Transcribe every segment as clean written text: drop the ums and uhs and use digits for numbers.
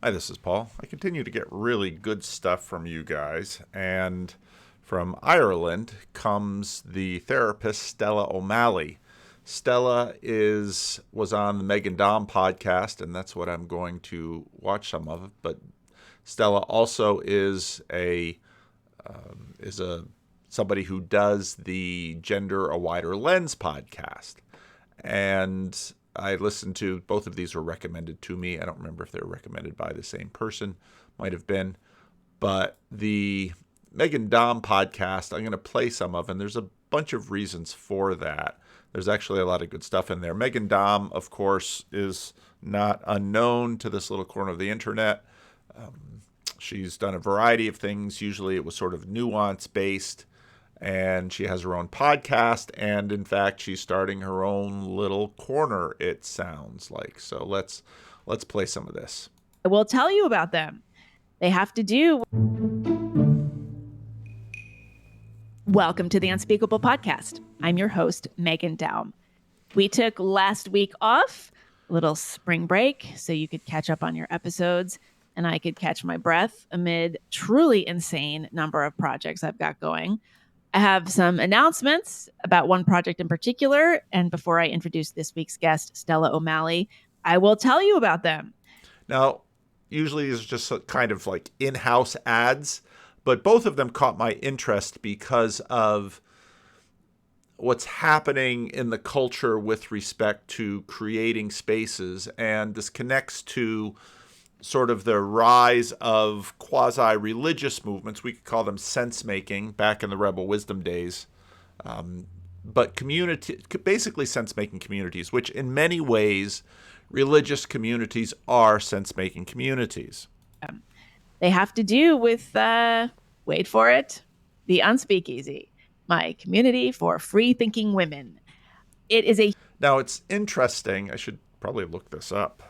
Hi, this is Paul. I continue to get really good stuff from you guys. And from Ireland comes the therapist Stella O'Malley. Stella was on the Meg and Daum podcast, and that's what I'm going to watch some of. But Stella also is a somebody who does the Gender a Wider Lens podcast. And I listened to both of these were recommended to me. I don't remember if they were recommended by the same person. Might have been. But the Megan Daum podcast, I'm going to play some of, and there's a bunch of reasons for that. There's actually a lot of good stuff in there. Megan Daum, of course, is not unknown to this little corner of the internet. She's done a variety of things. Usually it was sort of nuance-based. And she has her own podcast, and in fact, she's starting her own little corner, it sounds like. So let's play some of this. I will tell you about them. They have to do. Welcome to the Unspeakable podcast. I'm your host, Megan Daum. We took last week off, a little spring break, so you could catch up on your episodes, and I could catch my breath amid truly insane number of projects I've got going. I have some announcements about one project in particular, and before I introduce this week's guest, Stella O'Malley, I will tell you about them. Now, usually it's just kind of like in-house ads, but both of them caught my interest because of what's happening in the culture with respect to creating spaces, and this connects to sort of the rise of quasi-religious movements. We could call them sense-making back in the Rebel Wisdom days. But basically sense-making communities, which in many ways, religious communities are sense-making communities. They have to do with, wait for it, the Unspeak, my community for free-thinking women. Now, it's interesting. I should probably look this up.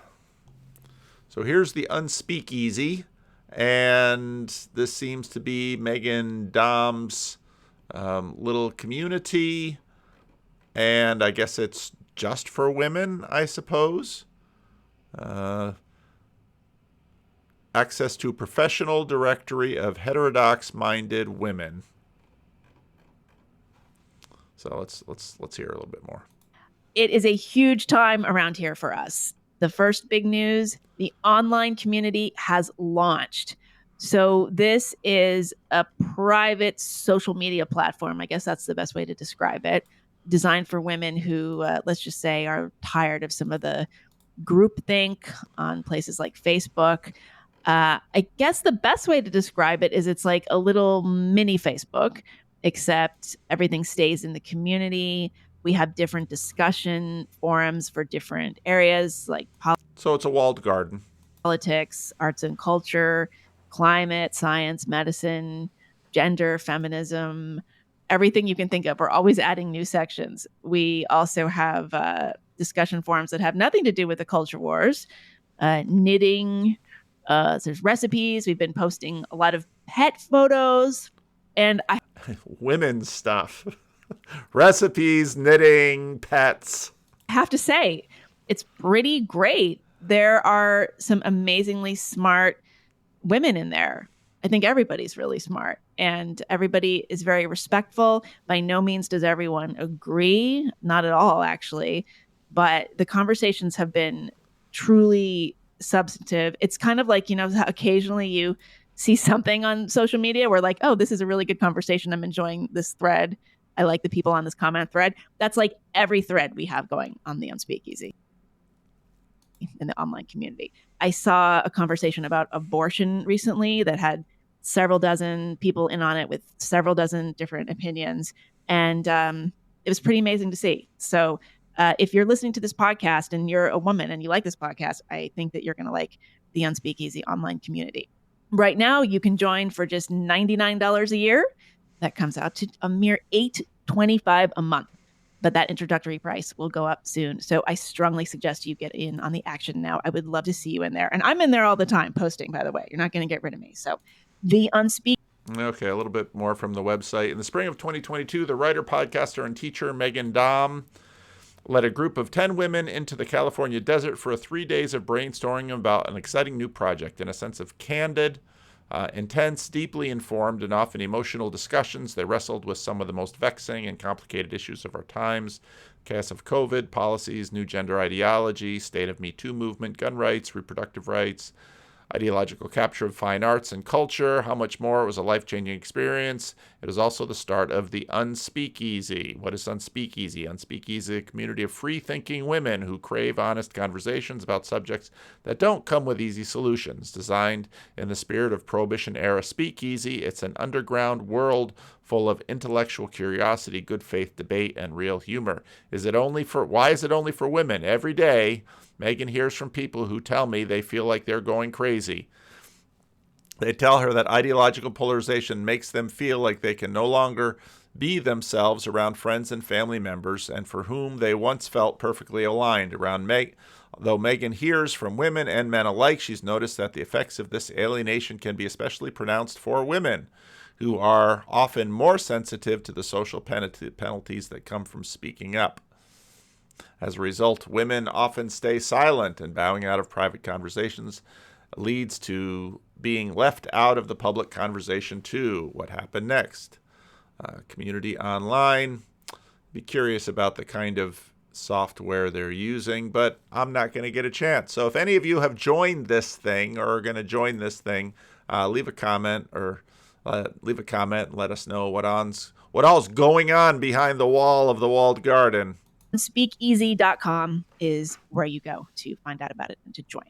So here's the Unspeak, and this seems to be Megan Daum's little community, and I guess it's just for women, I suppose. Access to professional directory of heterodox-minded women. So let's hear a little bit more. It is a huge time around here for us. The first big news, the online community has launched. So this is a private social media platform. I guess that's the best way to describe it. Designed for women who, let's just say, are tired of some of the groupthink on places like Facebook. I guess the best way to describe it is it's like a little mini Facebook, except everything stays in the community. We have different discussion forums for different areas like so it's a walled garden. Politics, arts and culture, climate, science, medicine, gender, feminism, everything you can think of. We're always adding new sections. We also have discussion forums that have nothing to do with the culture wars, knitting. There's recipes. We've been posting a lot of pet photos and women's stuff. Recipes, knitting, pets. I have to say, it's pretty great. There are some amazingly smart women in there. I think everybody's really smart and everybody is very respectful. By no means does everyone agree. Not at all, actually. But the conversations have been truly substantive. It's kind of like, how occasionally you see something on social media where like, oh, this is a really good conversation. I'm enjoying this thread. I like the people on this comment thread. That's like every thread we have going on the Unspeak in the online community. I saw a conversation about abortion recently that had several dozen people in on it with several dozen different opinions. And it was pretty amazing to see. So if you're listening to this podcast and you're a woman and you like this podcast, I think that you're going to like the Unspeak online community. Right now, you can join for just $99 a year. That comes out to a mere $8.25 a month. But that introductory price will go up soon. So I strongly suggest you get in on the action now. I would love to see you in there. And I'm in there all the time posting, by the way. You're not going to get rid of me. So the Unspeak. Okay, a little bit more from the website. In the spring of 2022, the writer, podcaster, and teacher Megan Daum led a group of 10 women into the California desert for 3 days of brainstorming about an exciting new project. In a sense of candid, intense, deeply informed, and often emotional discussions, they wrestled with some of the most vexing and complicated issues of our times: chaos of COVID, policies, new gender ideology, state of Me Too movement, gun rights, reproductive rights, ideological capture of fine arts and culture. How much more? It was a life-changing experience. It was also the start of the Unspeakeasy. What is Unspeakeasy? Unspeakeasy, a community of free-thinking women who crave honest conversations about subjects that don't come with easy solutions. Designed in the spirit of Prohibition-era speakeasy, it's an underground world full of intellectual curiosity, good faith debate, and real humor. Why is it only for women? Every day, Megan hears from people who tell me they feel like they're going crazy. They tell her that ideological polarization makes them feel like they can no longer be themselves around friends and family members, and for whom they once felt perfectly aligned around Though Megan hears from women and men alike, she's noticed that the effects of this alienation can be especially pronounced for women, who are often more sensitive to the social penalties that come from speaking up. As a result, women often stay silent, and bowing out of private conversations leads to being left out of the public conversation too. What happened next? Community online. Be curious about the kind of software they're using, but I'm not going to get a chance. So if any of you have joined this thing or are going to join this thing, leave a comment and let us know what all's going on behind the wall of the walled garden. Speakeasy.com is where you go to find out about it and to join.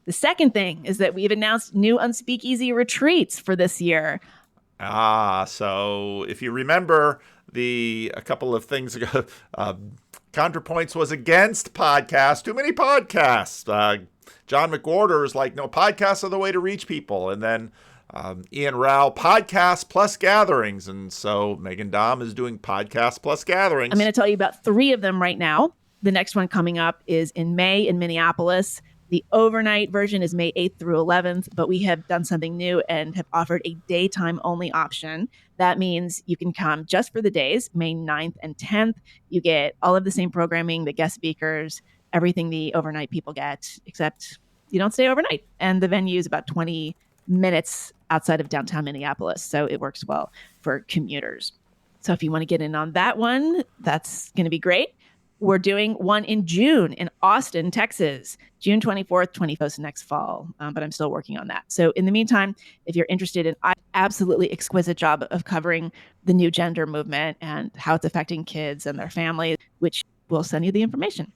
The second thing is that we've announced new Unspeakeasy retreats for this year. So if you remember a couple of things ago, ContraPoints was against podcasts, too many podcasts. John McWhorter is like, no, podcasts are the way to reach people. And then Ian Rao, podcasts plus gatherings. And so Megan Daum is doing podcasts plus gatherings. I'm going to tell you about 3 of them right now. The next one coming up is in May in Minneapolis. The overnight version is May 8th through 11th, but we have done something new and have offered a daytime only option. That means you can come just for the days, May 9th and 10th. You get all of the same programming, the guest speakers, everything the overnight people get, except you don't stay overnight. And the venue is about 20 minutes outside of downtown Minneapolis, so it works well for commuters. So if you want to get in on that one, that's going to be great. We're doing one in June in Austin, Texas, June 24th, 25th next fall, but I'm still working on that. So in the meantime, if you're interested in an absolutely exquisite job of covering the new gender movement and how it's affecting kids and their families, which we'll send you the information.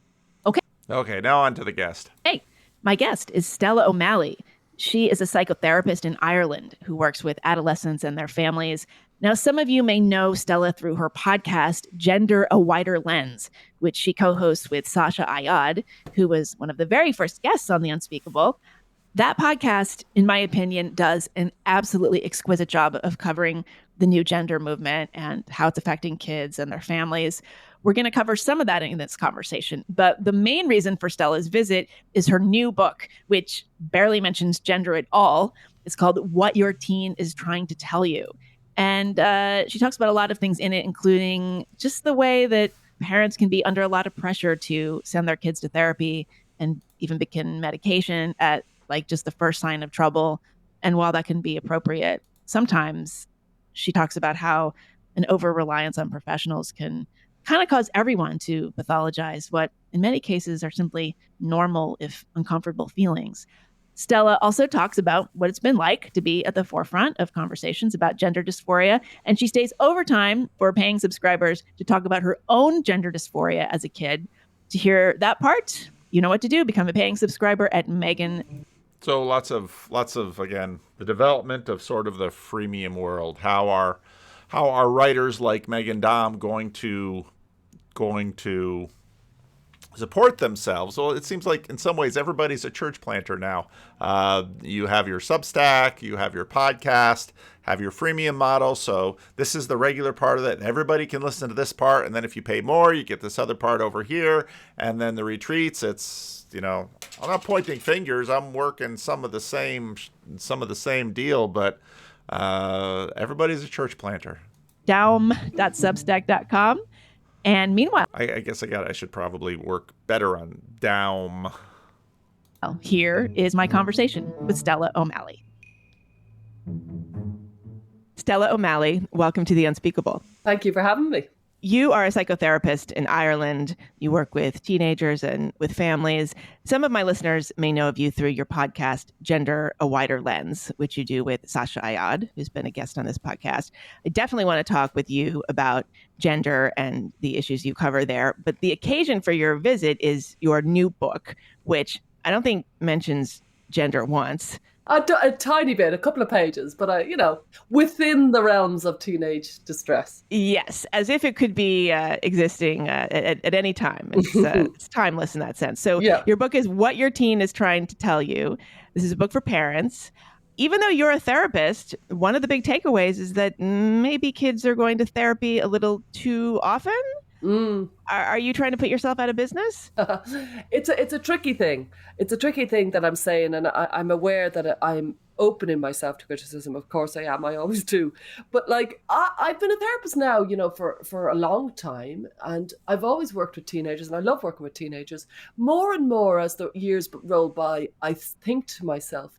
Okay, now on to the guest. Hey, my guest is Stella O'Malley. She is a psychotherapist in Ireland who works with adolescents and their families. Now, some of you may know Stella through her podcast, Gender: A Wider Lens, which she co-hosts with Sasha Ayad, who was one of the very first guests on The Unspeakable. That podcast, in my opinion, does an absolutely exquisite job of covering the new gender movement and how it's affecting kids and their families. We're going to cover some of that in this conversation, but the main reason for Stella's visit is her new book, which barely mentions gender at all. It's called What Your Teen is Trying to Tell You. And she talks about a lot of things in it, including just the way that parents can be under a lot of pressure to send their kids to therapy and even begin medication at like just the first sign of trouble. And while that can be appropriate, sometimes she talks about how an over-reliance on professionals can kind of cause everyone to pathologize what in many cases are simply normal, if uncomfortable feelings. Stella also talks about what it's been like to be at the forefront of conversations about gender dysphoria, and she stays overtime for paying subscribers to talk about her own gender dysphoria as a kid. To hear that part, you know what to do. Become a paying subscriber at Megan. So lots of again, the development of sort of the freemium world. How are writers like Megan Daum going to support themselves? Well, it seems like in some ways everybody's a church planter now. You have your Substack, you have your podcast, have your freemium model. So this is the regular part of it. Everybody can listen to this part, and then if you pay more, you get this other part over here. And then the retreats, it's, I'm not pointing fingers. I'm working some of the same deal, but everybody's a church planter. Daum.substack.com. And meanwhile, I guess I should probably work better on Daum. here is my conversation with Stella O'Malley. Stella O'Malley, welcome to The Unspeakable. Thank you for having me. You are a psychotherapist in Ireland. You work with teenagers and with families. Some of my listeners may know of you through your podcast, Gender, A Wider Lens, which you do with Sasha Ayad, who's been a guest on this podcast. I definitely want to talk with you about gender and the issues you cover there. But the occasion for your visit is your new book, which I don't think mentions gender once. A tiny bit, a couple of pages, but within the realms of teenage distress. Yes, as if it could be existing at any time. It's timeless in that sense. So Your book is What Your Teen is Trying to Tell You. This is a book for parents. Even though you're a therapist, one of the big takeaways is that maybe kids are going to therapy a little too often. Are you trying to put yourself out of business? It's a tricky thing. It's a tricky thing that I'm saying, and I'm aware that I'm opening myself to criticism. Of course I am. I always do. But I've been a therapist now, for a long time, and I've always worked with teenagers, and I love working with teenagers. More and more as the years roll by, I think to myself,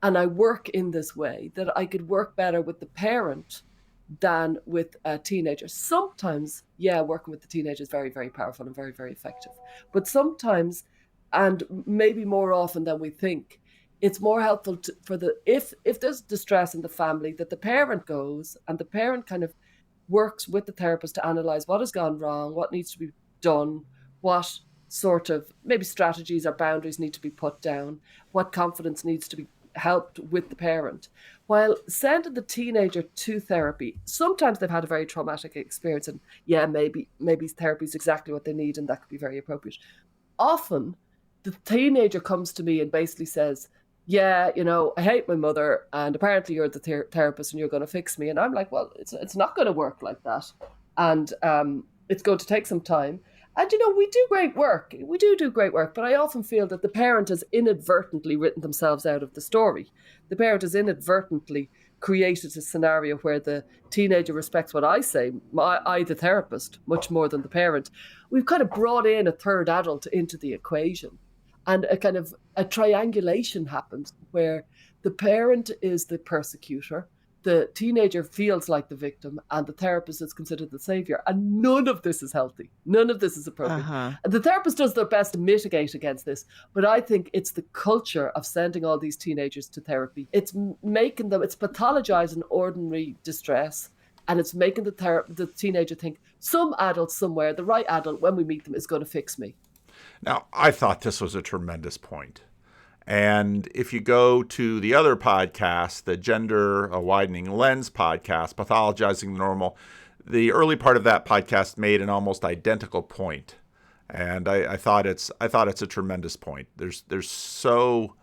and I work in this way, that I could work better with the parent than with teenagers. Sometimes, working with the teenager is very, very powerful and very, very effective. But sometimes, and maybe more often than we think, it's more helpful if there's distress in the family, that the parent goes and the parent kind of works with the therapist to analyze what has gone wrong, what needs to be done, what sort of maybe strategies or boundaries need to be put down, what confidence needs to be helped with the parent, while sending the teenager to therapy. Sometimes they've had a very traumatic experience, and maybe therapy is exactly what they need, and that could be very appropriate. Often the teenager comes to me and basically says, I hate my mother, and apparently you're the therapist and you're going to fix me. And I'm like, well, it's not going to work like that, and it's going to take some time. And, we do great work. We do great work. But I often feel that the parent has inadvertently written themselves out of the story. The parent has inadvertently created a scenario where the teenager respects what I say, I the therapist, much more than the parent. We've kind of brought in a third adult into the equation. And a kind of a triangulation happens where the parent is the persecutor, the teenager feels like the victim, and the therapist is considered the savior. And none of this is healthy. None of this is appropriate. And the therapist does their best to mitigate against this. But I think it's the culture of sending all these teenagers to therapy. It's making them, it's pathologizing ordinary distress. And it's making the teenager think some adult somewhere, the right adult, when we meet them, is going to fix me. Now, I thought this was a tremendous point. And if you go to the other podcast, the Gender, A Widening Lens podcast, Pathologizing the Normal, the early part of that podcast made an almost identical point. And I thought it's a tremendous point. There's so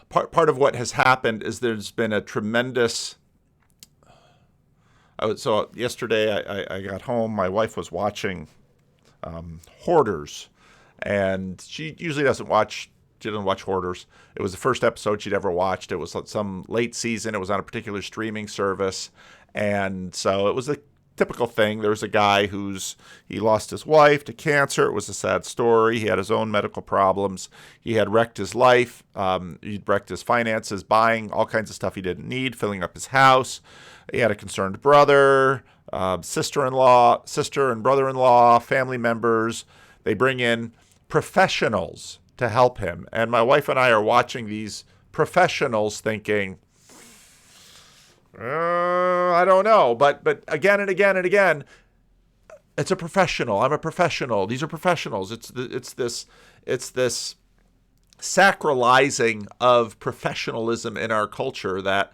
part of what has happened is there's been a tremendous. So yesterday I got home. My wife was watching Hoarders. And she usually doesn't watch Hoarders. It was the first episode she'd ever watched. It was some late season. It was on a particular streaming service. And so it was a typical thing. There was a guy he lost his wife to cancer. It was a sad story. He had his own medical problems. He had wrecked his life. He'd wrecked his finances, buying all kinds of stuff he didn't need, filling up his house. He had a concerned brother, sister and brother-in-law, family members. They bring in professionals to help him. And my wife and I are watching these professionals thinking, I don't know. But again and again and again, it's a professional. I'm a professional. These are professionals. It's this sacralizing of professionalism in our culture that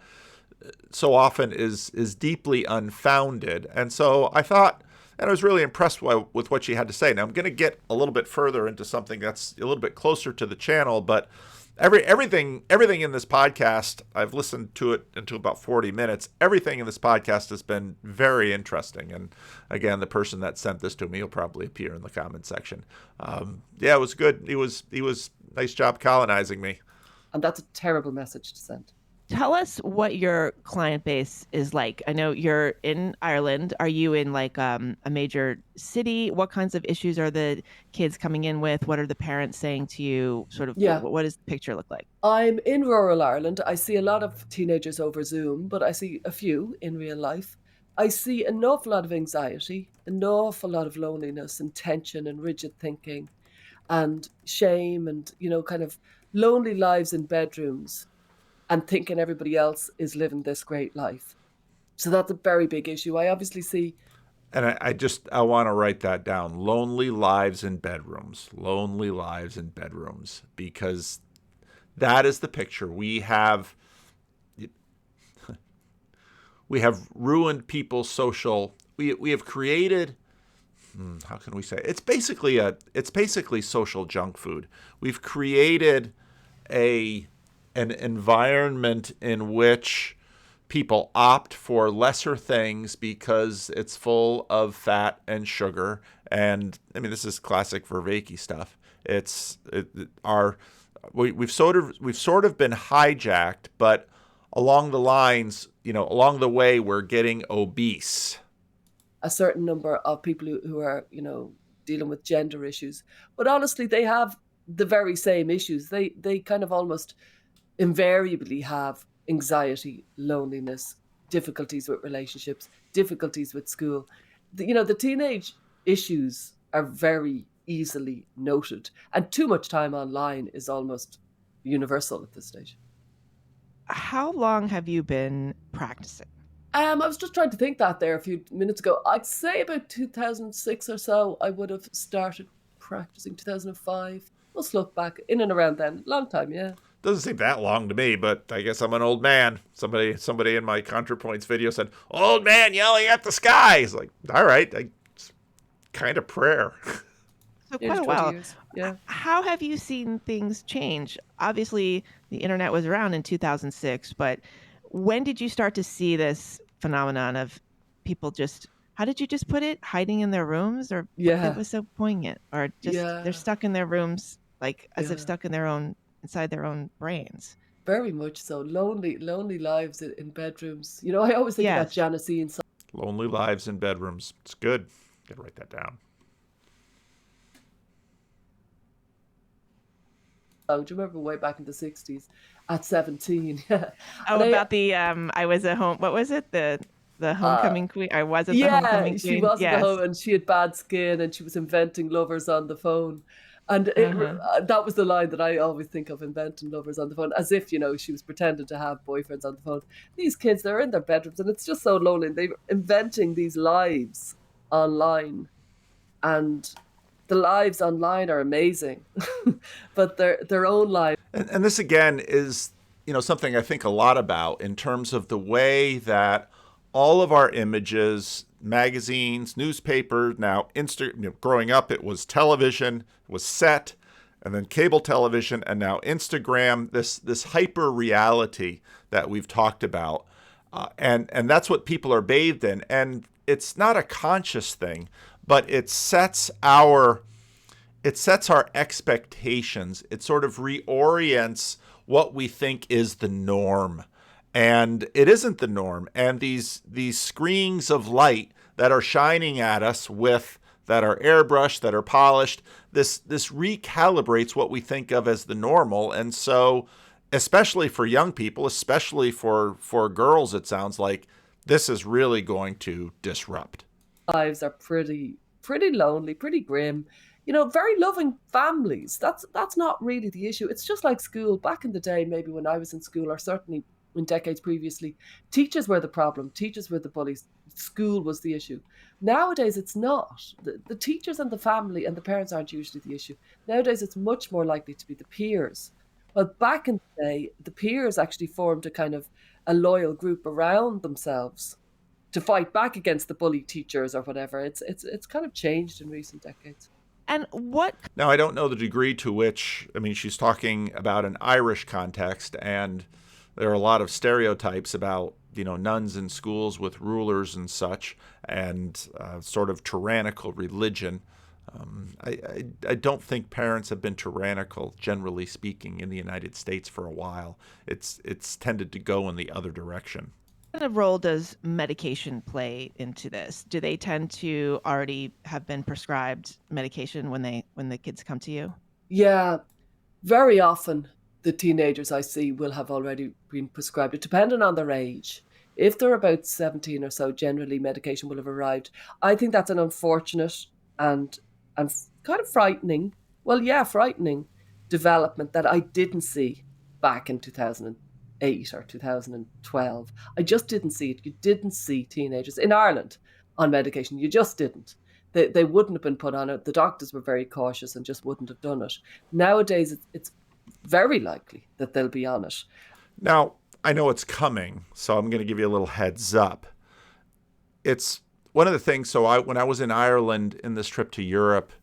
so often is deeply unfounded. And so I thought, and I was really impressed with what she had to say. Now, I'm going to get a little bit further into something that's a little bit closer to the channel, but everything in this podcast, I've listened to it into about 40 minutes. Everything in this podcast has been very interesting. And again, the person that sent this to me will probably appear in the comment section. It was good. He was nice job colonizing me. And that's a terrible message to send. Tell us what your client base is like. I know you're in Ireland. Are you in like a major city? What kinds of issues are the kids coming in with? What are the parents saying to you? Sort of, Yeah. what does the picture look like? I'm in rural Ireland. I see a lot of teenagers over Zoom, but I see a few in real life. I see an awful lot of anxiety, an awful lot of loneliness and tension and rigid thinking and shame and, kind of lonely lives in bedrooms and thinking everybody else is living this great life. So that's a very big issue. I obviously see. And I want to write that down. Lonely lives in bedrooms. Lonely lives in bedrooms. Because that is the picture. We have ruined people's social. We have created. How can we say it? It's basically social junk food. We've created an environment in which people opt for lesser things because it's full of fat and sugar. And I mean, this is classic Vervaeke stuff. We've sort of been hijacked, but along the lines, along the way, we're getting obese. A certain number of people who are, dealing with gender issues. But honestly, they have the very same issues. They kind of almost invariably have anxiety, loneliness, difficulties with relationships, difficulties with school. The teenage issues are very easily noted, and too much time online is almost universal at this stage. How long have you been practicing? I was just trying to think that there a few minutes ago. I'd say about 2006 or so, I would have started practicing. 2005. Let's look back in and around then. Long time, yeah. Doesn't seem that long to me, but I guess I'm an old man. Somebody in my ContraPoints video said, "Old man yelling at the sky." It's like, all right, it's kind of prayer. So quite a while. Years. Yeah. How have you seen things change? Obviously, the internet was around in 2006, but when did you start to see this phenomenon of people just, how did you just put it, hiding in their rooms, or it was so poignant, or just they're stuck in their rooms, like as if stuck in inside their own brains? Very much so. Lonely lives in bedrooms. I always think about Janisine. Lonely lives in bedrooms. It's good. Gotta write that down. Do you remember way back in the 60s at 17? About the I was a home, what was it, the homecoming queen? I wasn't the homecoming queen. She wasn't the home, and she had bad skin, and she was inventing lovers on the phone. And that was the line that I always think of, inventing lovers on the phone, as if, she was pretending to have boyfriends on the phone. These kids, they're in their bedrooms, and it's just so lonely. They're inventing these lives online, and the lives online are amazing, but their own lives. And this again is, something I think a lot about in terms of the way that all of our images, magazines, newspapers, now growing up, it was television, it was set, and then cable television, and now Instagram, this hyper reality that we've talked about. And that's what people are bathed in. And it's not a conscious thing, but it sets our expectations. It sort of reorients what we think is the norm. And it isn't the norm. And these screens of light that are shining at us that are airbrushed, that are polished, this recalibrates what we think of as the normal. And so, especially for young people, especially for girls, it sounds like this is really going to disrupt. Lives are pretty lonely, pretty grim. Very loving families. That's not really the issue. It's just like school. Back in the day, maybe when I was in school, or certainly in decades previously, teachers were the problem. Teachers were the bullies. School was the issue. Nowadays, it's not. The teachers and the family and the parents aren't usually the issue. Nowadays, it's much more likely to be the peers. But back in the day, the peers actually formed a kind of a loyal group around themselves to fight back against the bully teachers or whatever. It's kind of changed in recent decades. And what? Now, I don't know the degree to which, she's talking about an Irish context, and there are a lot of stereotypes about, nuns in schools with rulers and such, and sort of tyrannical religion. I don't think parents have been tyrannical, generally speaking, in the United States for a while. It's tended to go in the other direction. What kind of role does medication play into this? Do they tend to already have been prescribed medication when the kids come to you? Yeah, very often the teenagers I see will have already been prescribed it, depending on their age. If they're about 17 or so, generally medication will have arrived. I think that's an unfortunate and kind of frightening, well, yeah, frightening development that I didn't see back in 2008 or 2012. I just didn't see it. You didn't see teenagers in Ireland on medication. You just didn't. They wouldn't have been put on it. The doctors were very cautious and just wouldn't have done it. Nowadays, it's very likely that they'll be on it. Now, I know it's coming, so I'm going to give you a little heads up. It's one of the things. So when I was in Ireland in this trip to Europe,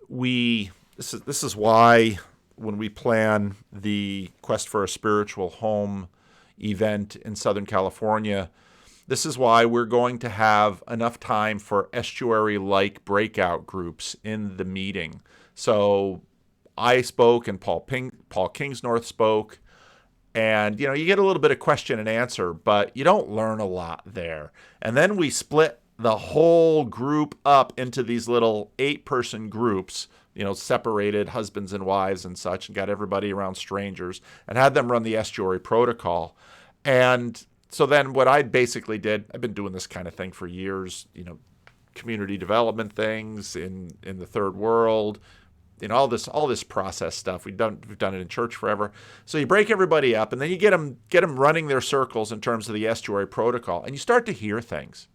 this is why when we plan the Quest for a Spiritual Home event in Southern California, this is why we're going to have enough time for estuary-like breakout groups in the meeting. So I spoke and Paul Kingsnorth spoke. And, you get a little bit of question and answer, but you don't learn a lot there. And then we split the whole group up into these little 8-person groups, separated husbands and wives and such, and got everybody around strangers and had them run the estuary protocol. And so then what I basically did, I've been doing this kind of thing for years, community development things in the third world, all this process stuff. We've done it in church forever. So you break everybody up, and then you get them running their circles in terms of the estuary protocol, and you start to hear things.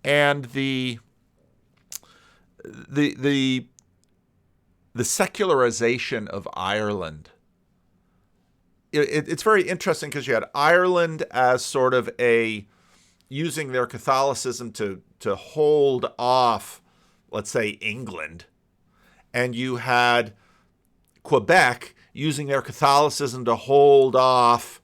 And the secularization of Ireland. It's very interesting because you had Ireland as sort of using their Catholicism to hold off, let's say, England. And you had Quebec using their Catholicism to hold off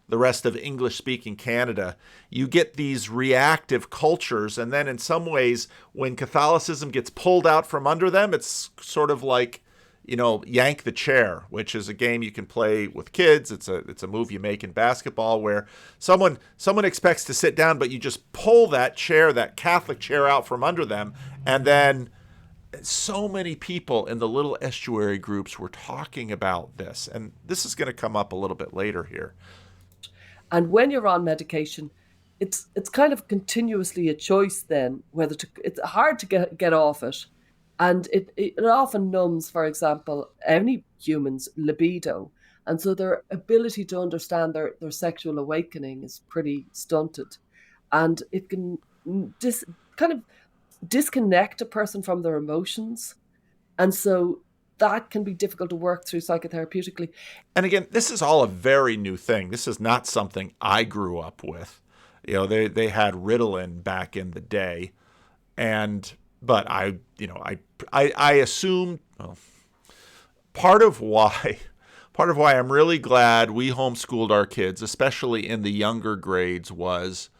the rest of English-speaking Canada. You get these reactive cultures, and then in some ways, when Catholicism gets pulled out from under them, it's sort of like, yank the chair, which is a game you can play with kids. It's a move you make in basketball where someone expects to sit down, but you just pull that chair, that Catholic chair, out from under them, and then so many people in the little estuary groups were talking about this, and this is going to come up a little bit later here. And when you're on medication, it's kind of continuously a choice then whether it's hard to get off it, and it often numbs, for example, any human's libido, and so their ability to understand their sexual awakening is pretty stunted, and it can kind of disconnect a person from their emotions, and so that can be difficult to work through psychotherapeutically. And again, this is all a very new thing. This is not something I grew up with. They had Ritalin back in the day, but I assumed, part of why I'm really glad we homeschooled our kids, especially in the younger grades, was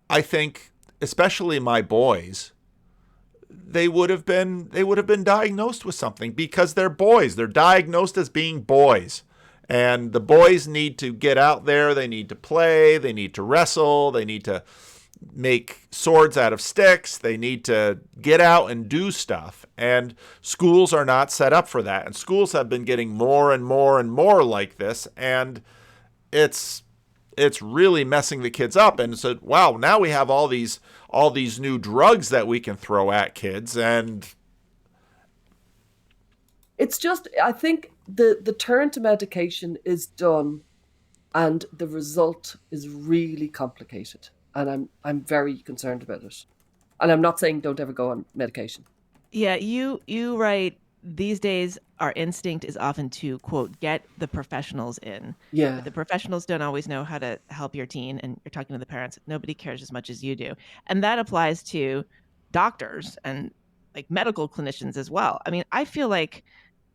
I think, especially my boys, they would have been diagnosed with something because they're boys. They're diagnosed as being boys. And the boys need to get out there. They need to play. They need to wrestle. They need to make swords out of sticks. They need to get out and do stuff. And schools are not set up for that. And schools have been getting more and more and more like this. And it's really messing the kids up. And so, wow, now we have all these new drugs that we can throw at kids. And it's just, I think the turn to medication is done, and the result is really complicated. And I'm very concerned about it. And I'm not saying don't ever go on medication. Yeah, you write, these days our instinct is often to, quote, get the professionals in. Yeah. But the professionals don't always know how to help your teen, and you're talking to the parents. Nobody cares as much as you do. And that applies to doctors and like medical clinicians as well. I mean, I feel like,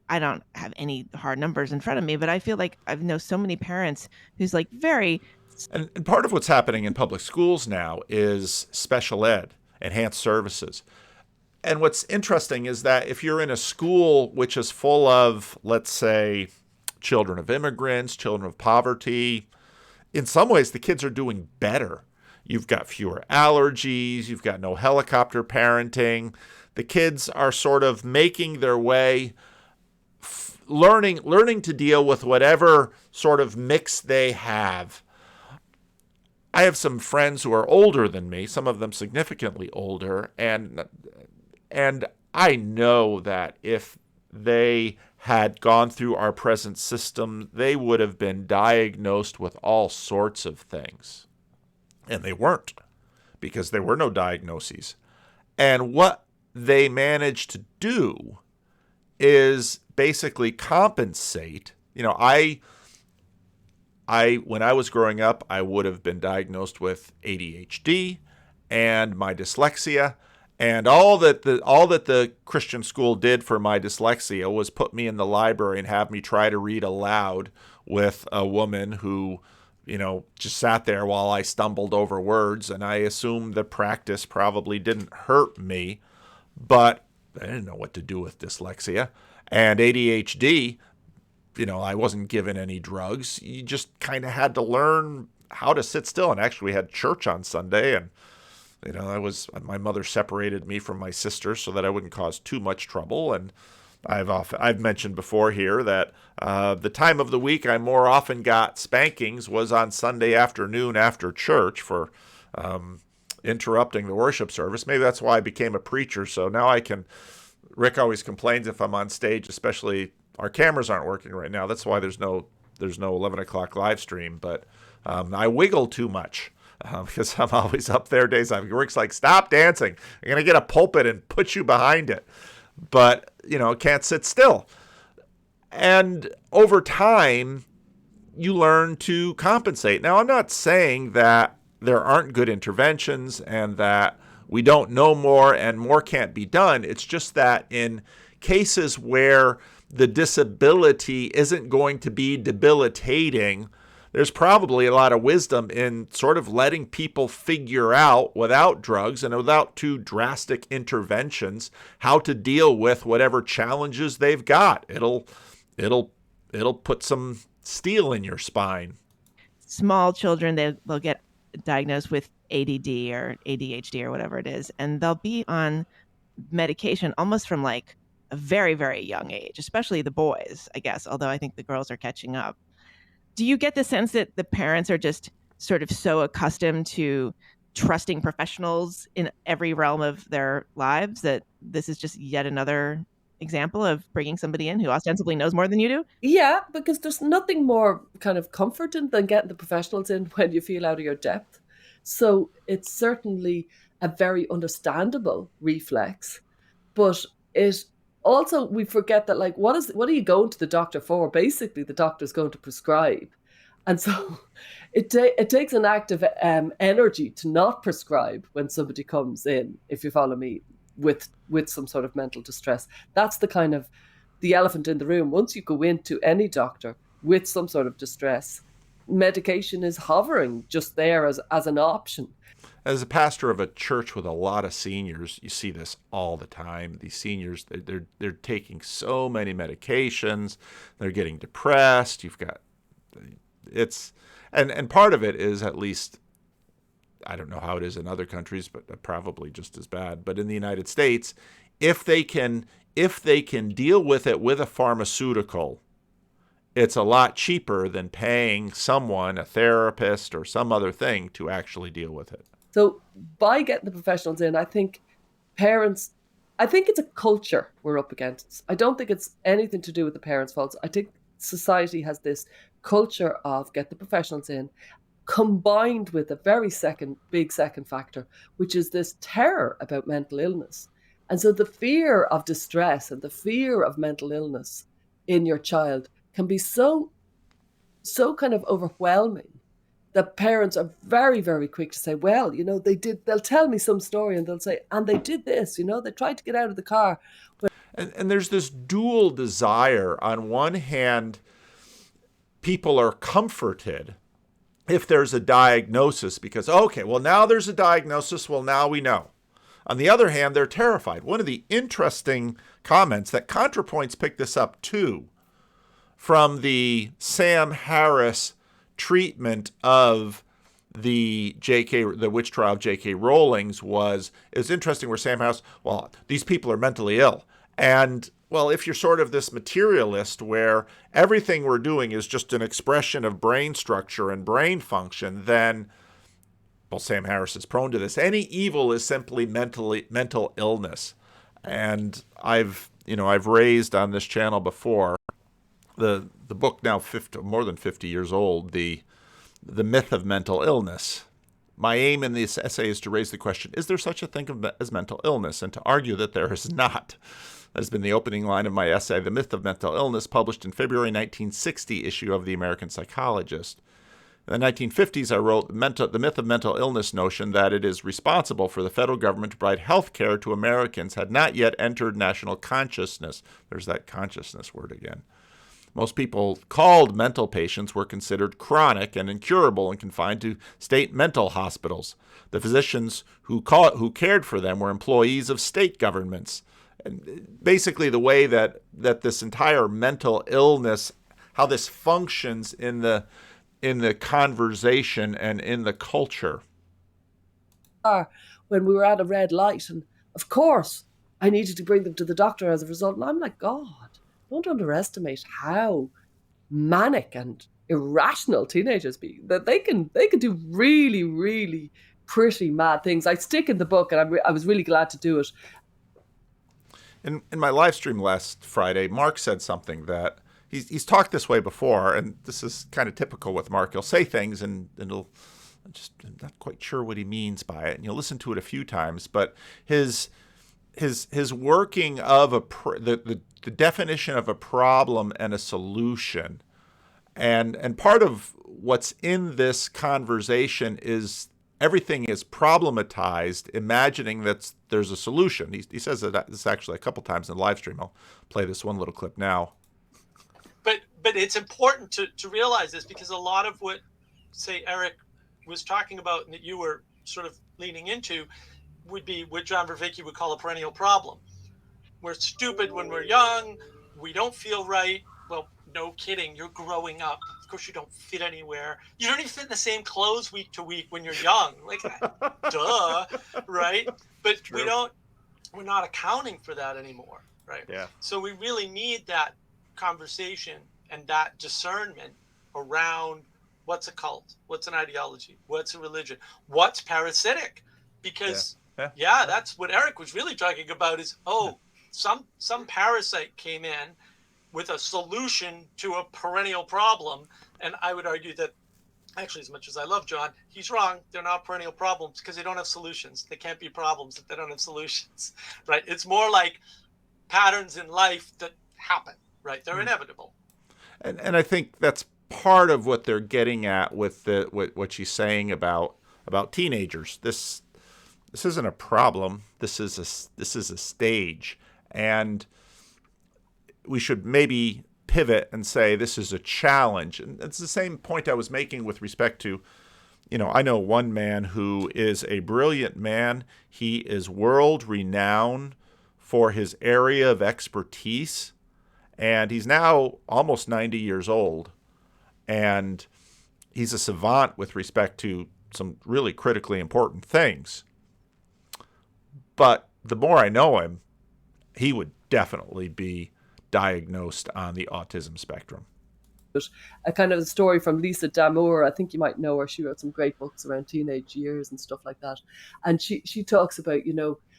I don't have any hard numbers in front of me, but I feel like I know so many parents who's like very... And part of what's happening in public schools now is special ed, enhanced services. And what's interesting is that if you're in a school which is full of, let's say, children of immigrants, children of poverty, in some ways the kids are doing better. You've got fewer allergies, you've got no helicopter parenting. The kids are sort of making their way, learning to deal with whatever sort of mix they have. I have some friends who are older than me, some of them significantly older, and I know that if they had gone through our present system, they would have been diagnosed with all sorts of things. And they weren't, because there were no diagnoses. And what they managed to do is basically compensate. You know, I when I was growing up, I would have been diagnosed with ADHD and my dyslexia. And all that the Christian school did for my dyslexia was put me in the library and have me try to read aloud with a woman who, you know, just sat there while I stumbled over words. And I assume the practice probably didn't hurt me, but I didn't know what to do with dyslexia. And ADHD, you know, I wasn't given any drugs. You just kind of had to learn how to sit still. And actually, we had church on Sunday, and you know, my mother separated me from my sister so that I wouldn't cause too much trouble. And I've mentioned before here that the time of the week I more often got spankings was on Sunday afternoon after church for interrupting the worship service. Maybe that's why I became a preacher. So now Rick always complains if I'm on stage, especially our cameras aren't working right now. That's why there's no 11 o'clock live stream. But I wiggle too much. Because I'm always up there days. Rick's like, stop dancing. I'm going to get a pulpit and put you behind it. But, you know, can't sit still. And over time, you learn to compensate. Now, I'm not saying that there aren't good interventions and that we don't know more and more can't be done. It's just that in cases where the disability isn't going to be debilitating, there's probably a lot of wisdom in sort of letting people figure out without drugs and without too drastic interventions how to deal with whatever challenges they've got. It'll put some steel in your spine. Small children, they'll get diagnosed with ADD or ADHD or whatever it is, and they'll be on medication almost from like a very, very young age, especially the boys, I guess, although I think the girls are catching up. Do you get the sense that the parents are just sort of so accustomed to trusting professionals in every realm of their lives that this is just yet another example of bringing somebody in who ostensibly knows more than you do? Yeah, because there's nothing more kind of comforting than getting the professionals in when you feel out of your depth. So it's certainly a very understandable reflex, but it also, we forget that, like, what are you going to the doctor for? Basically, the doctor's going to prescribe. And so it takes an act of energy to not prescribe when somebody comes in, if you follow me, with some sort of mental distress. That's the kind of the elephant in the room. Once you go into any doctor with some sort of distress, medication is hovering just there as an option. As a pastor of a church with a lot of seniors, you see this all the time. These seniors, they're taking so many medications. They're getting depressed. And part of it is, at least, I don't know how it is in other countries, but probably just as bad. But in the United States, if they can deal with it with a pharmaceutical, it's a lot cheaper than paying someone, a therapist or some other thing, to actually deal with it. So by getting the professionals in, I think it's a culture we're up against. I don't think it's anything to do with the parents' faults. I think society has this culture of get the professionals in, combined with a very big second factor, which is this terror about mental illness. And so the fear of distress and the fear of mental illness in your child can be so kind of overwhelming that parents are very, very quick to say, well, you know, they'll tell me some story and they'll say, and they did this, you know, they tried to get out of the car. And there's this dual desire. On one hand, people are comforted if there's a diagnosis because, okay, well, now there's a diagnosis. Well, now we know. On the other hand, they're terrified. One of the interesting comments that ContraPoints picked this up too from the Sam Harris treatment of the witch trial of J.K. Rowling's was, it was interesting where Sam Harris, well, these people are mentally ill. And, well, if you're sort of this materialist where everything we're doing is just an expression of brain structure and brain function, then, well, Sam Harris is prone to this. Any evil is simply mental illness. And I've raised on this channel before the book, now more than 50 years old, the myth of mental illness. My aim in this essay is to raise the question, is there such a thing as mental illness? And to argue that there is not. That has been the opening line of my essay, The Myth of Mental Illness, published in February 1960 issue of The American Psychologist. In the 1950s, I wrote The Myth of Mental Illness notion that it is responsible for the federal government to provide health care to Americans had not yet entered national consciousness. There's that consciousness word again. Most people called mental patients were considered chronic and incurable and confined to state mental hospitals. The physicians who cared for them were employees of state governments. And basically the way that this entire mental illness, how this functions in the conversation and in the culture. When we were at a red light, and of course I needed to bring them to the doctor as a result, and I'm like, God, don't underestimate how manic and irrational teenagers be. That they can do really, really pretty mad things. I stick in the book, and I was really glad to do it. In my live stream last Friday, Mark said something that he's talked this way before, and this is kind of typical with Mark. He'll say things, and I'm not quite sure what he means by it, and you'll listen to it a few times, but his working of the definition of a problem and a solution, and part of what's in this conversation is everything is problematized, imagining that there's a solution. He says that this actually a couple times in the live stream. I'll play this one little clip now. But it's important to realize this, because a lot of what, say, Eric was talking about and that you were sort of leaning into would be what John Vervaeke would call a perennial problem. We're stupid when we're young. We don't feel right. Well, no kidding. You're growing up. Of course, you don't fit anywhere. You don't even fit in the same clothes week to week when you're young. Like, duh, right? But we're not accounting for that anymore, right? Yeah. So we really need that conversation and that discernment around what's a cult, what's an ideology, what's a religion, what's parasitic. Because that's what Eric was really talking about is, some parasite came in with a solution to a perennial problem. And I would argue that, actually, as much as I love John, he's wrong. They're not perennial problems because they don't have solutions. They can't be problems if they don't have solutions, right? It's more like patterns in life that happen, right? They're inevitable. And I think that's part of what they're getting at with what she's saying about teenagers. This isn't a problem. This is a stage, and we should maybe pivot and say this is a challenge. And it's the same point I was making with respect to, I know one man who is a brilliant man. He is world renowned for his area of expertise, and he's now almost 90 years old, and he's a savant with respect to some really critically important things. But the more I know him, he would definitely be diagnosed on the autism spectrum. A kind of a story from Lisa Damour. I think you might know her. She wrote some great books around teenage years and stuff like that. And she talks about,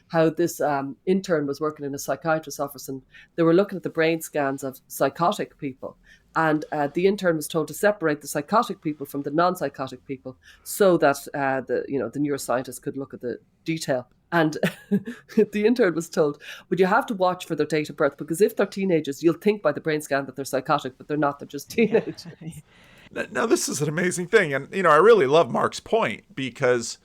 how this intern was working in a psychiatrist's office, and they were looking at the brain scans of psychotic people. And the intern was told to separate the psychotic people from the non-psychotic people so that the neuroscientist could look at the detail. And the intern was told, but you have to watch for their date of birth, because if they're teenagers, you'll think by the brain scan that they're psychotic, but they're not. They're just teenagers. Now, this is an amazing thing. And, I really love Mark's point, because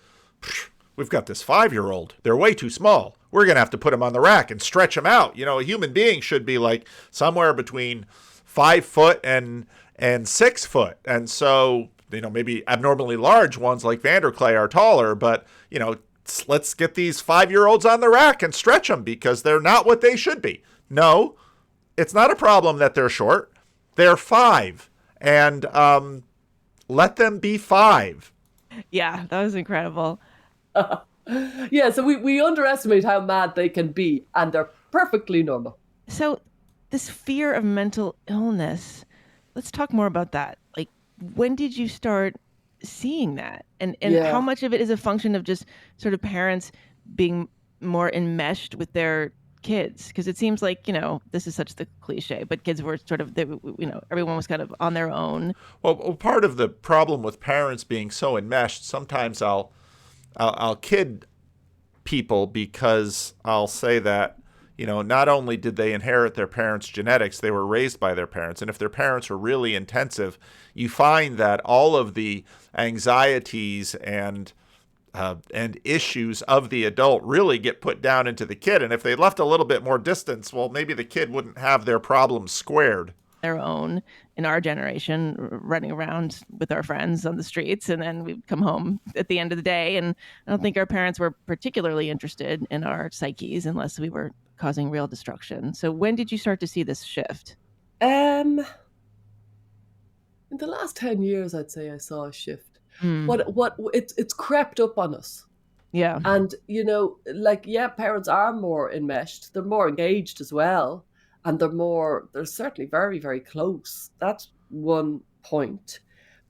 we've got this 5-year-old. They're way too small. We're going to have to put them on the rack and stretch them out. A human being should be like somewhere between 5 foot and 6 foot. And so, maybe abnormally large ones like Vanderklay are taller, but, let's get these 5-year-olds on the rack and stretch them because they're not what they should be. No, it's not a problem that they're short. They're 5, and let them be 5. Yeah, that was incredible. Yeah, so we underestimate how mad they can be, and they're perfectly normal. So this fear of mental illness, let's talk more about that. Like, when did you start seeing that? And how much of it is a function of just sort of parents being more enmeshed with their kids? Because it seems like, this is such the cliche, but kids were sort of, everyone was kind of on their own. Well, part of the problem with parents being so enmeshed, sometimes I'll kid people because I'll say that, not only did they inherit their parents' genetics, they were raised by their parents. And if their parents are really intensive, you find that all of the anxieties and issues of the adult really get put down into the kid. And if they left a little bit more distance, well, maybe the kid wouldn't have their problems squared. Their own, in our generation, running around with our friends on the streets, and then we'd come home at the end of the day, and I don't think our parents were particularly interested in our psyches unless we were causing real destruction. So when did you start to see this shift? In the last 10 years, I'd say I saw a shift. It's crept up on us. Yeah. And parents are more enmeshed, they're more engaged as well. And they're certainly very, very close. That's one point.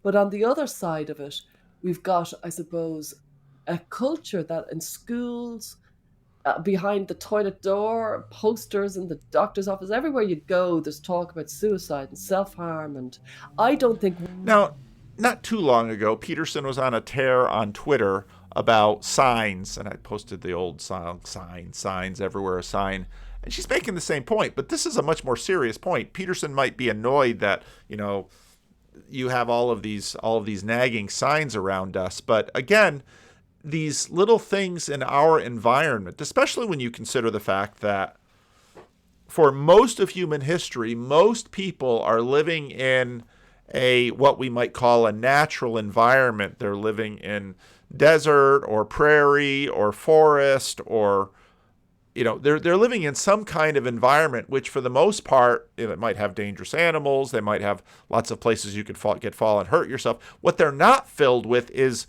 But on the other side of it, we've got, I suppose, a culture that in schools, behind the toilet door, posters in the doctor's office, everywhere you go, there's talk about suicide and self-harm. And I don't think... Now, not too long ago, Peterson was on a tear on Twitter about signs. And I posted the old song, signs everywhere, a sign. And she's making the same point, but this is a much more serious point. Peterson might be annoyed that, you have all of these nagging signs around us. But again, these little things in our environment, especially when you consider the fact that for most of human history, most people are living in what we might call a natural environment. They're living in desert or prairie or forest or they're living in some kind of environment, which for the most part, it might have dangerous animals. They might have lots of places you could fall and hurt yourself. What they're not filled with is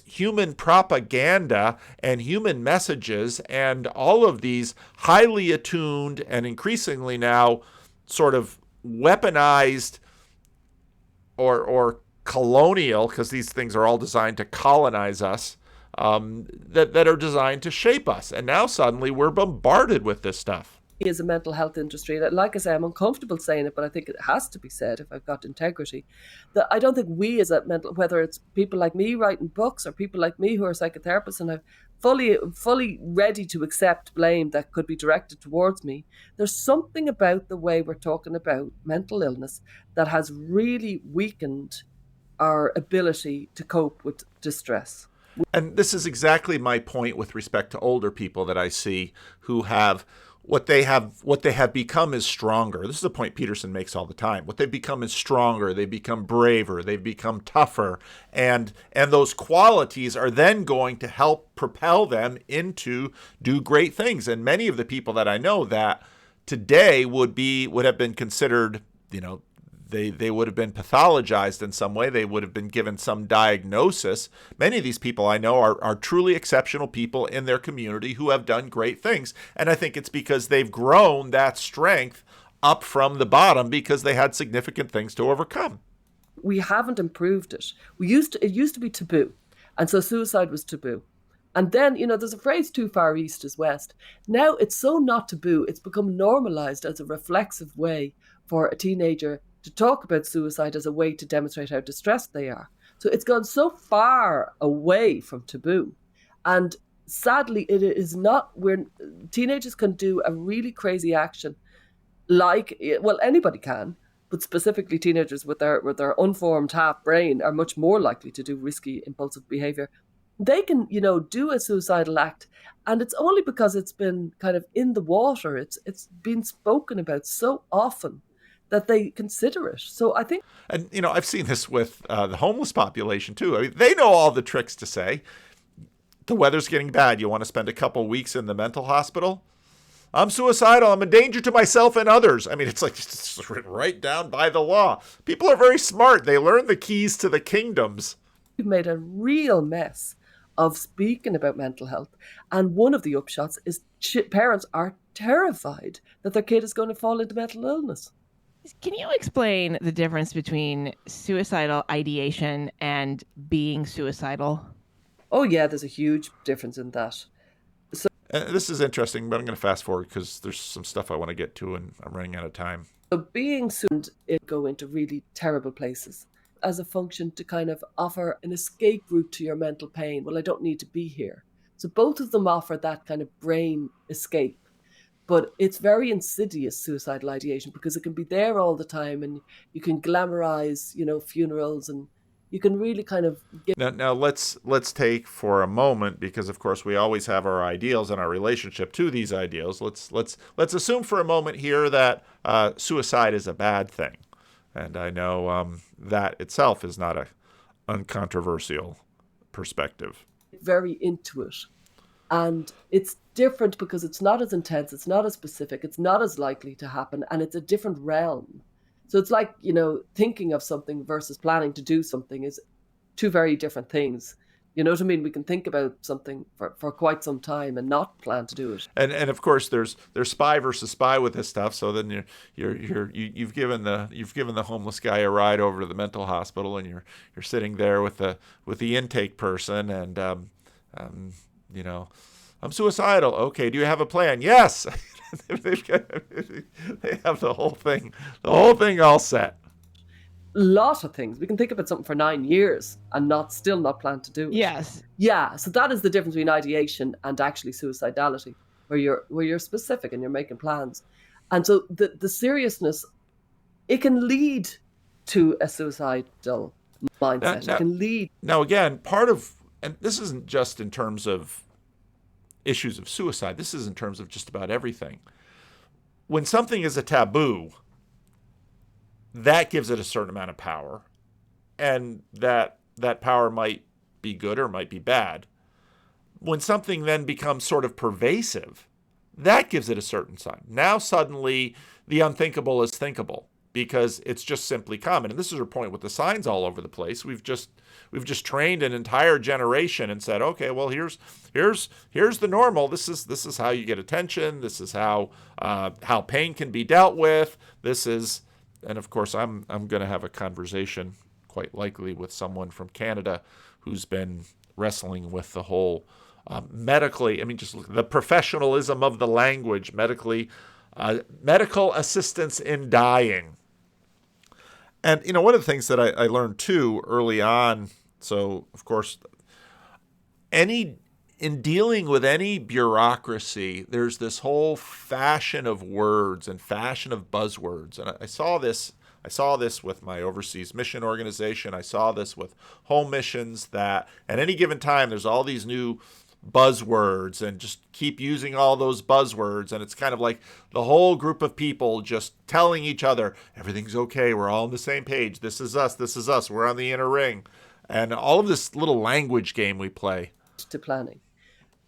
human propaganda and human messages and all of these highly attuned and increasingly now sort of weaponized or colonial, because these things are all designed to colonize us, that are designed to shape us. And now suddenly we're bombarded with this stuff. Is a mental health industry. Like I say, I'm uncomfortable saying it, but I think it has to be said if I've got integrity. That I don't think we as a whether it's people like me writing books or people like me who are psychotherapists and I'm fully ready to accept blame that could be directed towards me. There's something about the way we're talking about mental illness that has really weakened our ability to cope with distress. And this is exactly my point with respect to older people that I see who have what they have become is stronger. This is a point Peterson makes all the time. What they become is stronger. They become braver. They've become tougher. And those qualities are then going to help propel them into do great things. And many of the people that I know that today would have been considered, they would have been pathologized in some way. They would have been given some diagnosis. Many of these people I know are truly exceptional people in their community who have done great things. And I think it's because they've grown that strength up from the bottom because they had significant things to overcome. We haven't improved it. It used to be taboo. And so suicide was taboo. And then, there's a phrase, too far east is west. Now it's so not taboo. It's become normalized as a reflexive way for a teenager to talk about suicide as a way to demonstrate how distressed they are. So it's gone so far away from taboo. And sadly, it is not, teenagers can do a really crazy action anybody can, but specifically teenagers with their unformed half brain are much more likely to do risky, impulsive behavior. They can, do a suicidal act, and it's only because it's been kind of in the water. It's been spoken about so often that they consider it. So I think... And, I've seen this with the homeless population, too. I mean, they know all the tricks to say. The weather's getting bad. You want to spend a couple weeks in the mental hospital? I'm suicidal. I'm a danger to myself and others. I mean, it's like it's written right down by the law. People are very smart. They learn the keys to the kingdoms. We've made a real mess of speaking about mental health. And one of the upshots is parents are terrified that their kid is going to fall into mental illness. Can you explain the difference between suicidal ideation and being suicidal? Oh, yeah, there's a huge difference in that. This is interesting, but I'm going to fast forward because there's some stuff I want to get to and I'm running out of time. So being suicidal, it go into really terrible places as a function to kind of offer an escape route to your mental pain. Well, I don't need to be here. So both of them offer that kind of brain escape. But it's very insidious, suicidal ideation, because it can be there all the time and you can glamorize, funerals, and you can really kind of get... Now let's take for a moment, because of course we always have our ideals and our relationship to these ideals. Let's assume for a moment here that suicide is a bad thing. And I know that itself is not a uncontroversial perspective. Very into it. And it's different because it's not as intense, it's not as specific, it's not as likely to happen, and it's a different realm. So it's like, thinking of something versus planning to do something is two very different things. You know what I mean? We can think about something for quite some time and not plan to do it. And of course there's spy versus spy with this stuff. So then you've given the homeless guy a ride over to the mental hospital, and you're sitting there with the intake person, and I'm suicidal. Okay, do you have a plan? Yes. They have the whole thing all set. Lot of things. We can think about something for 9 years and still not plan to do it. Yes. Yeah. So that is the difference between ideation and actually suicidality, where you're specific and you're making plans. And so the seriousness, it can lead to a suicidal mindset. It can lead. Now again, part of, and this isn't just in terms of issues of suicide, this is in terms of just about everything. When something is a taboo, that gives it a certain amount of power, and that power might be good or might be bad. When something then becomes sort of pervasive, that gives it a certain sign. Now suddenly the unthinkable is thinkable because it's just simply common. And this is her point with the signs all over the place. We've just trained an entire generation and said, okay, well, here's the normal. This is how you get attention. This is how pain can be dealt with. And of course, I'm going to have a conversation, quite likely, with someone from Canada who's been wrestling with the whole medically, just the professionalism of the language, medical assistance in dying. And, one of the things that I learned, too, early on, so, of course, in dealing with any bureaucracy, there's this whole fashion of words and fashion of buzzwords. And I saw this with my overseas mission organization. I saw this with home missions, that at any given time, there's all these new buzzwords and just keep using all those buzzwords. And it's kind of like the whole group of people just telling each other, everything's okay. We're all on the same page. This is us. This is us. We're on the inner ring. And all of this little language game we play. To planning.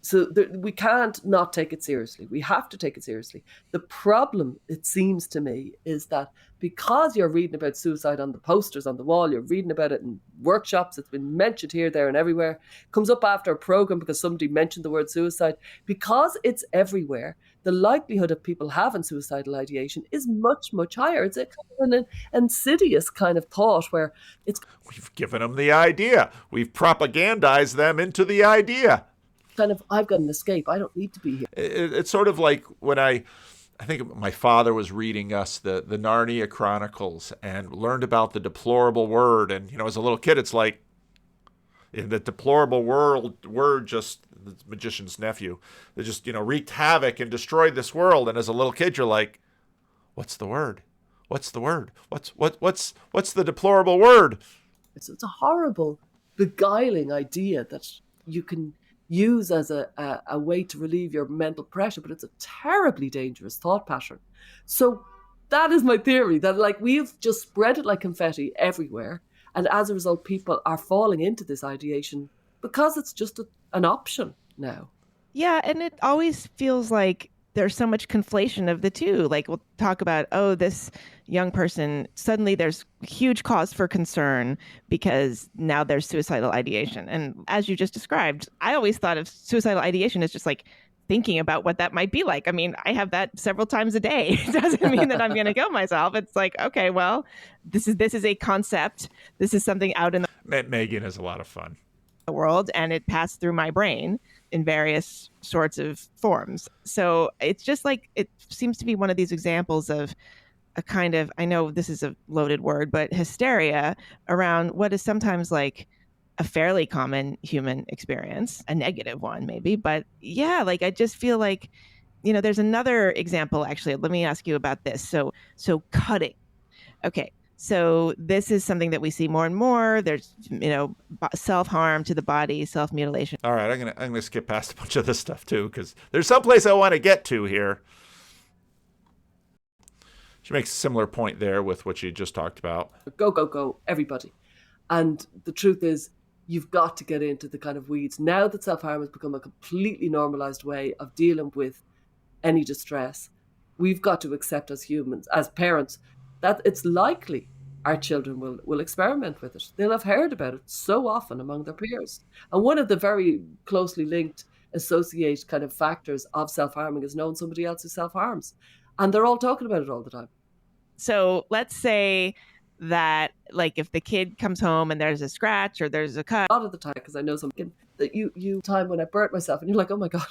So we can't not take it seriously. We have to take it seriously. The problem, it seems to me, is that because you're reading about suicide on the posters on the wall, you're reading about it in workshops, it's been mentioned here, there, and everywhere, comes up after a program because somebody mentioned the word suicide. Because it's everywhere, the likelihood of people having suicidal ideation is much, much higher. It's a kind of an insidious kind of thought where it's... We've given them the idea. We've propagandized them into the idea. Kind of, I've got an escape. I don't need to be here. It's sort of like when I think my father was reading us the Narnia Chronicles and learned about the deplorable word. And, as a little kid, it's like the deplorable word just, the magician's nephew, they just, wreaked havoc and destroyed this world. And as a little kid, you're like, what's the word? What's the word? What's the deplorable word? It's a horrible, beguiling idea that you can use as a way to relieve your mental pressure, but it's a terribly dangerous thought pattern. So that is my theory, that we've just spread it like confetti everywhere, and as a result people are falling into this ideation because it's just an option now. Yeah, and it always feels like there's so much conflation of the two. Like we'll talk about, oh, this young person, suddenly there's huge cause for concern because now there's suicidal ideation. And as you just described, I always thought of suicidal ideation as just like thinking about what that might be like. I mean, I have that several times a day. It doesn't mean that I'm going to kill myself. It's like, okay, well, this is a concept. This is something out in Megan is a lot of fun. The world, and it passed through my brain in various sorts of forms. So it's just like, it seems to be one of these examples of a kind of, I know this is a loaded word, but hysteria around what is sometimes like a fairly common human experience, a negative one maybe. But yeah, like I just feel like, there's another example, actually. Let me ask you about this. So cutting. Okay. So this is something that we see more and more. There's, self-harm to the body, self-mutilation. All right, I'm gonna skip past a bunch of this stuff too, because there's someplace I want to get to here. She makes a similar point there with what she just talked about. Go, everybody. And the truth is, you've got to get into the kind of weeds. Now that self-harm has become a completely normalized way of dealing with any distress, we've got to accept as humans, as parents, that it's likely our children will experiment with it. They'll have heard about it so often among their peers. And one of the very closely linked associated kind of factors of self-harming is knowing somebody else who self-harms. And they're all talking about it all the time. So let's say that, like, if the kid comes home and there's a scratch or there's a cut. A lot of the time, because I know some kid that you time when I burnt myself and you're like, oh my God.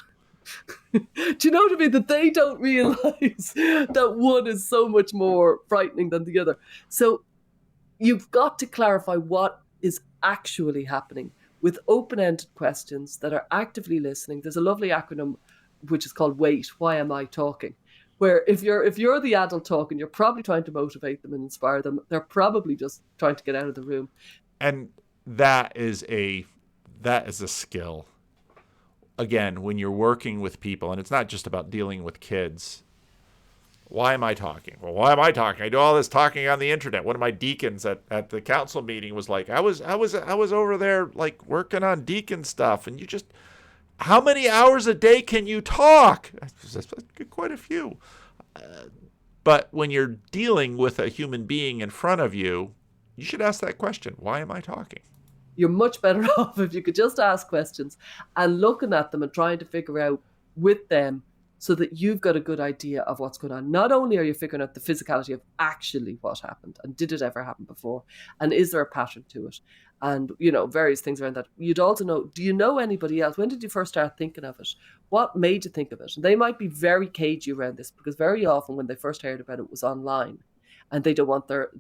Do you know what I mean? That they don't realize that one is so much more frightening than the other. So you've got to clarify what is actually happening with open-ended questions that are actively listening. There's a lovely acronym which is called WAIT. Why am I talking? Where if you're the adult talking, you're probably trying to motivate them and inspire them. They're probably just trying to get out of the room. And that is a skill. Again, when you're working with people, and it's not just about dealing with kids. Why am I talking? Well, why am I talking? I do all this talking on the internet. One of my deacons at the council meeting was like, I was over there like working on deacon stuff, and you just, how many hours a day can you talk? That's quite a few. But when you're dealing with a human being in front of you, you should ask that question. Why am I talking? You're much better off if you could just ask questions and looking at them and trying to figure out with them so that you've got a good idea of what's going on. Not only are you figuring out the physicality of actually what happened and did it ever happen before and is there a pattern to it and, various things around that. You'd also know, do you know anybody else? When did you first start thinking of it? What made you think of it? And they might be very cagey around this because very often when they first heard about it was online. And they don't want their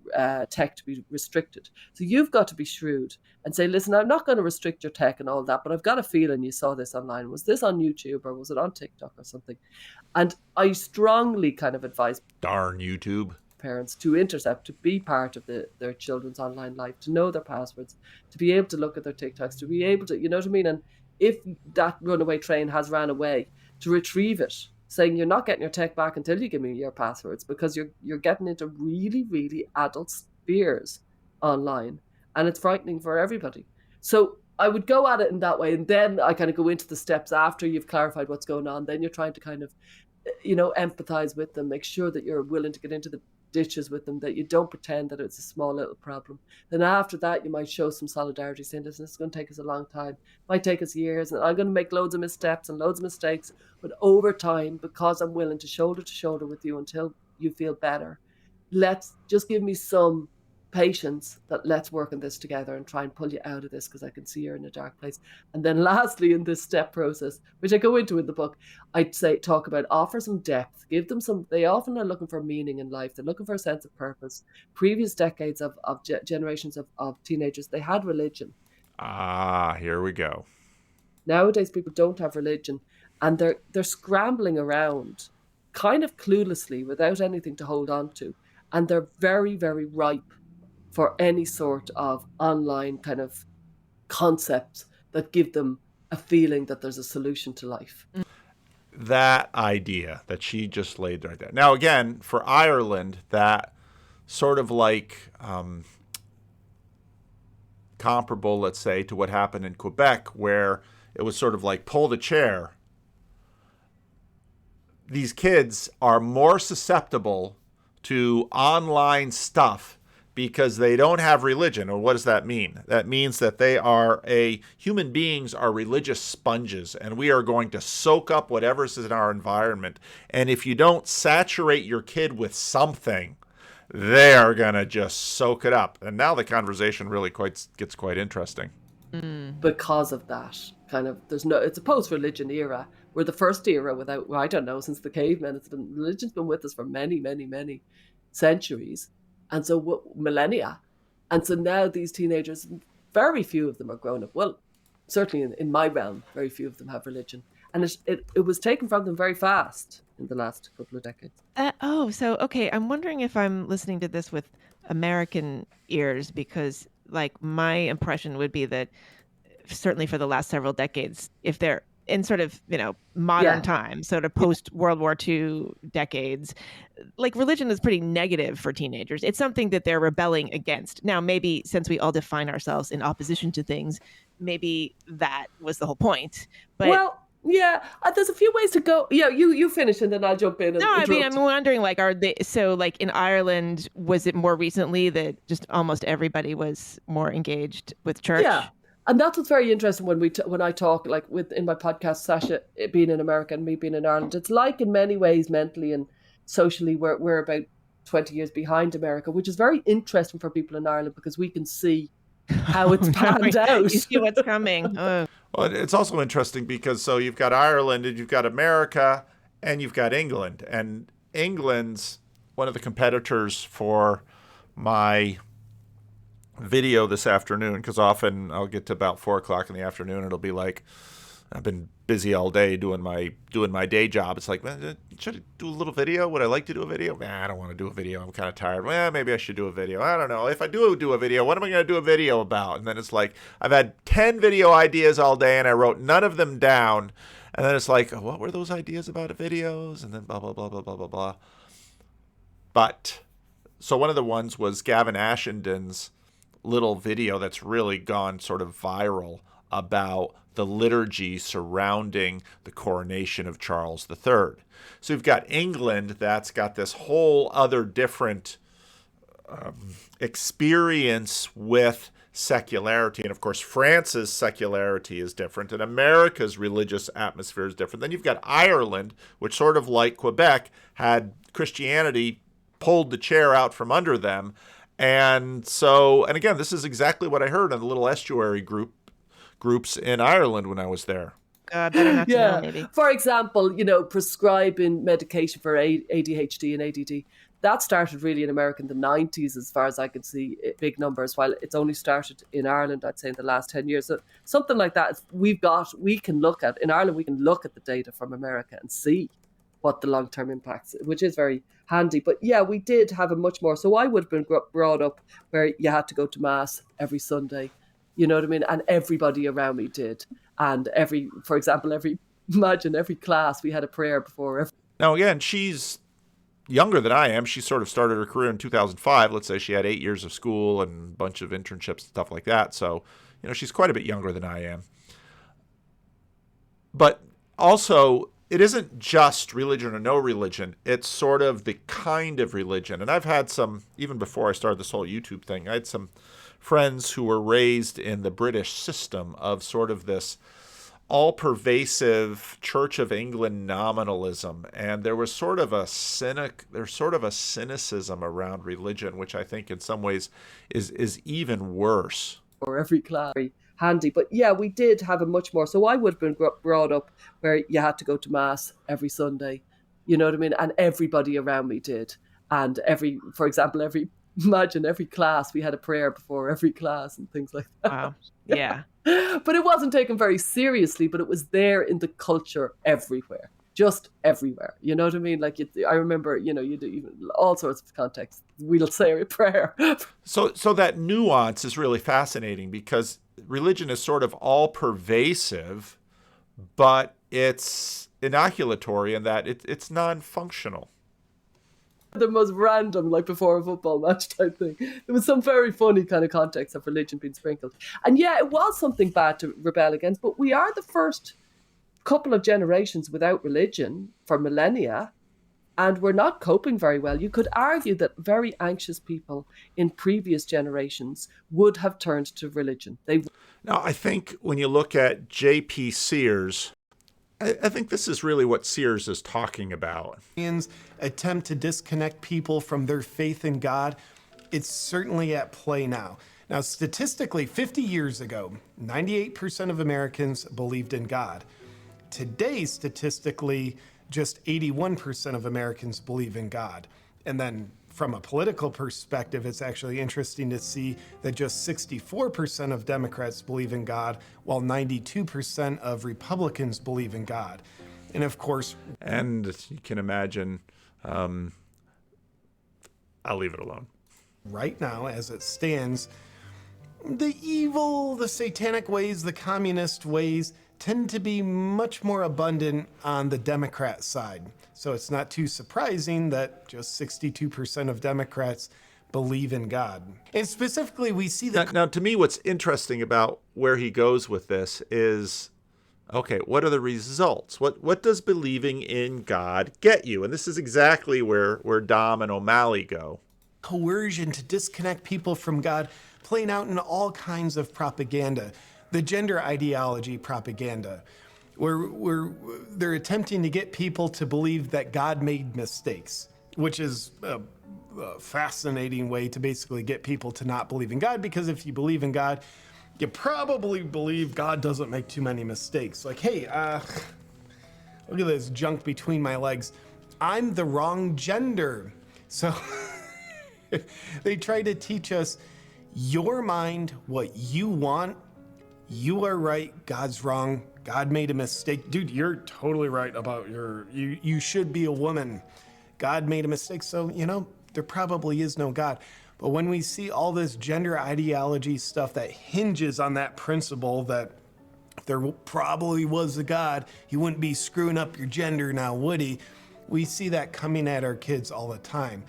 tech to be restricted. So you've got to be shrewd and say, listen, I'm not going to restrict your tech and all that, but I've got a feeling you saw this online. Was this on YouTube or was it on TikTok or something? And I strongly kind of advise darn YouTube parents to intercept, to be part of their children's online life, to know their passwords, to be able to look at their TikToks, to be able to, you know what I mean? And if that runaway train has ran away, to retrieve it, saying you're not getting your tech back until you give me your passwords because you're getting into really, really adult spheres online and it's frightening for everybody. So I would go at it in that way, and then I kind of go into the steps after you've clarified what's going on. Then you're trying to kind of, empathize with them, make sure that you're willing to get into the ditches with them, that you don't pretend that it's a small little problem. Then after that, you might show some solidarity, saying, listen, this is going to take us a long time. It might take us years, and I'm going to make loads of missteps and loads of mistakes. But over time, because I'm willing to shoulder with you until you feel better, let's just give me some patience that let's work on this together and try and pull you out of this because I can see you're in a dark place. And then lastly, in this step process, which I go into in the book, I'd say talk about offer some depth, give them some, they often are looking for meaning in life. They're looking for a sense of purpose. Previous decades of generations of teenagers, they had religion. Here we go. Nowadays, people don't have religion and they're scrambling around kind of cluelessly without anything to hold on to. And they're very, very ripe for any sort of online kind of concepts that give them a feeling that there's a solution to life. That idea that she just laid right there. Now, again, for Ireland, that sort of like comparable, let's say, to what happened in Quebec, where it was sort of like pull the chair. These kids are more susceptible to online stuff because they don't have religion. Or what does that mean? That means that human beings are religious sponges, and we are going to soak up whatever's in our environment. And if you don't saturate your kid with something, they are going to just soak it up. And now the conversation really gets quite interesting. Because of that kind of, it's a post-religion era. We're the first era without, I don't know, since the cavemen. Religion's been with us for many, many, many centuries. And so millennia. And so now these teenagers, very few of them are grown up. Well, certainly in my realm, very few of them have religion. And it was taken from them very fast in the last couple of decades. Okay. I'm wondering if I'm listening to this with American ears, because like my impression would be that certainly for the last several decades, if they're in sort of, modern times, sort of post World War II decades, like religion is pretty negative for teenagers. It's something that they're rebelling against. Now, maybe since we all define ourselves in opposition to things, maybe that was the whole point. But there's a few ways to go. Yeah, you finish and then I'll jump in. I'm wondering, like, are they, so like in Ireland, was it more recently that just almost everybody was more engaged with church? Yeah. And that's what's very interesting when I talk, like in my podcast, Sasha being in America and me being in Ireland. It's like in many ways, mentally and socially, we're about 20 years behind America, which is very interesting for people in Ireland because we can see how it's panned out. You see what's coming. Oh. Well, it's also interesting because so you've got Ireland and you've got America and you've got England. And England's one of the competitors for my video this afternoon, because often I'll get to about 4:00 in the afternoon. It'll be like, I've been busy all day doing my day job. It's like, should I do a little video? Would I like to do a video? I don't want to do a video. I'm kind of tired. Maybe I should do a video. I don't know. If I do a video, what am I going to do a video about? And then it's like, I've had 10 video ideas all day and I wrote none of them down. And then it's like, what were those ideas about videos? And then blah, blah, blah, blah, blah, blah, blah. But, so one of the ones was Gavin Ashendon's little video that's really gone sort of viral about the liturgy surrounding the coronation of Charles III. So you've got England that's got this whole other different experience with secularity. And of course, France's secularity is different and America's religious atmosphere is different. Then you've got Ireland, which sort of like Quebec had Christianity pulled the chair out from under them. And again, this is exactly what I heard in the little estuary groups in Ireland when I was there. Better not to know, maybe. For example, prescribing medication for ADHD and ADD, that started really in America in the 90s, as far as I could see, big numbers, while it's only started in Ireland, I'd say, in the last 10 years. So something like that, we can look at the data from America and see what the long-term impacts, which is very handy. But yeah, we did have a much more. So I would have been brought up where you had to go to mass every Sunday, you know what I mean? And everybody around me did. And every class we had a prayer before every. Now again, she's younger than I am. She sort of started her career in 2005. Let's say she had 8 years of school and a bunch of internships and stuff like that. So, she's quite a bit younger than I am. But also, it isn't just religion or no religion. It's sort of the kind of religion. And I've had some, even before I started this whole YouTube thing, I had some friends who were raised in the British system of sort of this all-pervasive Church of England nominalism. And there was sort of a cynicism around religion, which I think in some ways is even worse. Or every class. Handy. But yeah, we did have a much more. So I would have been brought up where you had to go to mass every Sunday, you know what I mean? And everybody around me did. And every class we had a prayer before every class and things like that. Wow. Yeah. But it wasn't taken very seriously, but it was there in the culture everywhere. Just everywhere. You know what I mean? Like, I remember, you do even all sorts of contexts. We'll say a prayer. So that nuance is really fascinating because religion is sort of all pervasive, but it's inoculatory in that it's non-functional. The most random, like before a football match type thing. There was some very funny kind of context of religion being sprinkled. And yeah, it was something bad to rebel against, but we are the first couple of generations without religion for millennia, and we're not coping very well. You could argue that very anxious people in previous generations would have turned to religion. Now, I think when you look at J.P. Sears, I think this is really what Sears is talking about. Attempt to disconnect people from their faith in God, it's certainly at play now. Now, statistically, 50 years ago, 98% of Americans believed in God. Today, statistically, just 81% of Americans believe in God. And then from a political perspective, it's actually interesting to see that just 64% of Democrats believe in God, while 92% of Republicans believe in God. And of course... And you can imagine, I'll leave it alone. Right now, as it stands, the evil, the satanic ways, the communist ways tend to be much more abundant on the Democrat side. So it's not too surprising that just 62% of Democrats believe in God. And specifically, we see that... Now, to me, what's interesting about where he goes with this is, okay, what are the results? What does believing in God get you? And this is exactly where Daum and O'Malley go. Coercion to disconnect people from God, playing out in all kinds of propaganda. The gender ideology propaganda, where they're attempting to get people to believe that God made mistakes, which is a fascinating way to basically get people to not believe in God, because if you believe in God, you probably believe God doesn't make too many mistakes. Like, hey, look at this junk between my legs. I'm the wrong gender. So they try to teach us your mind, what you want. You are right, God's wrong. God made a mistake. Dude, you're totally right about you should be a woman. God made a mistake, so, there probably is no God. But when we see all this gender ideology stuff that hinges on that principle that if there probably was a God, he wouldn't be screwing up your gender now, would he? We see that coming at our kids all the time.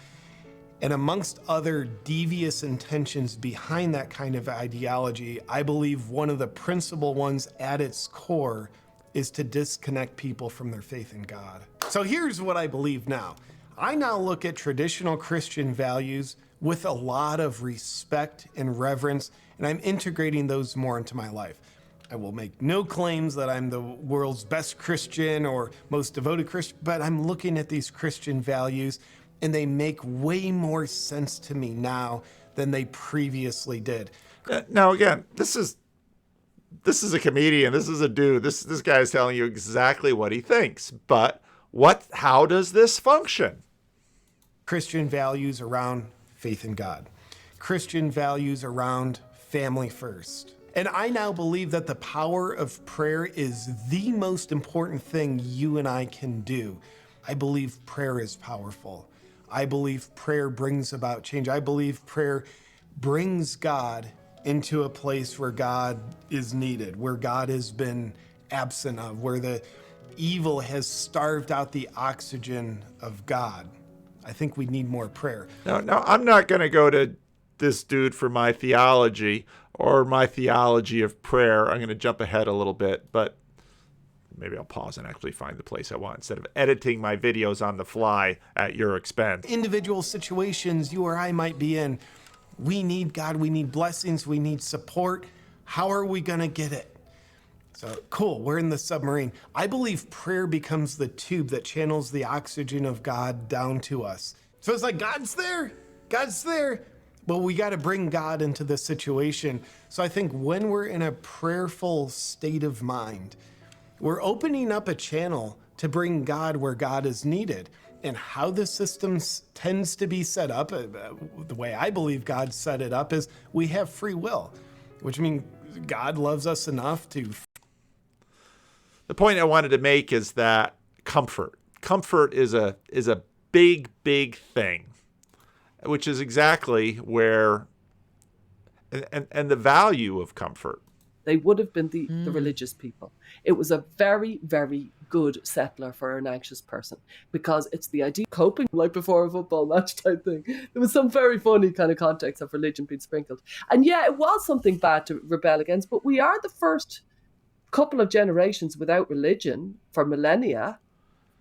And amongst other devious intentions behind that kind of ideology, I believe one of the principal ones at its core is to disconnect people from their faith in God. So here's what I believe now. I now look at traditional Christian values with a lot of respect and reverence, and I'm integrating those more into my life. I will make no claims that I'm the world's best Christian or most devoted Christian, but I'm looking at these Christian values and they make way more sense to me now than they previously did. Now, again, this is a comedian. This is a dude. This guy is telling you exactly what he thinks. But how does this function? Christian values around faith in God. Christian values around family first. And I now believe that the power of prayer is the most important thing you and I can do. I believe prayer is powerful. I believe prayer brings about change. I believe prayer brings God into a place where God is needed, where God has been absent of, where the evil has starved out the oxygen of God. I think we need more prayer. No, I'm not going to go to this dude for my theology or my theology of prayer. I'm going to jump ahead a little bit, but maybe I'll pause and actually find the place I want instead of editing my videos on the fly at your expense. Individual situations you or I might be in, we need God, we need blessings, we need support. How are we going to get it? So cool, we're in the submarine. I believe prayer becomes the tube that channels the oxygen of God down to us. So it's like, God's there, but we got to bring God into the situation. So I think when we're in a prayerful state of mind, we're opening up a channel to bring God where God is needed. And how the system tends to be set up, the way I believe God set it up, is we have free will, which means God loves us enough to... The point I wanted to make is that comfort is a big thing, which is exactly where, and the value of comfort. They would have been the religious people. It was a very, very good settler for an anxious person, because it's the idea of coping, like before a football match type thing. There was some very funny kind of context of religion being sprinkled. And yeah, it was something bad to rebel against, but we are the first couple of generations without religion for millennia,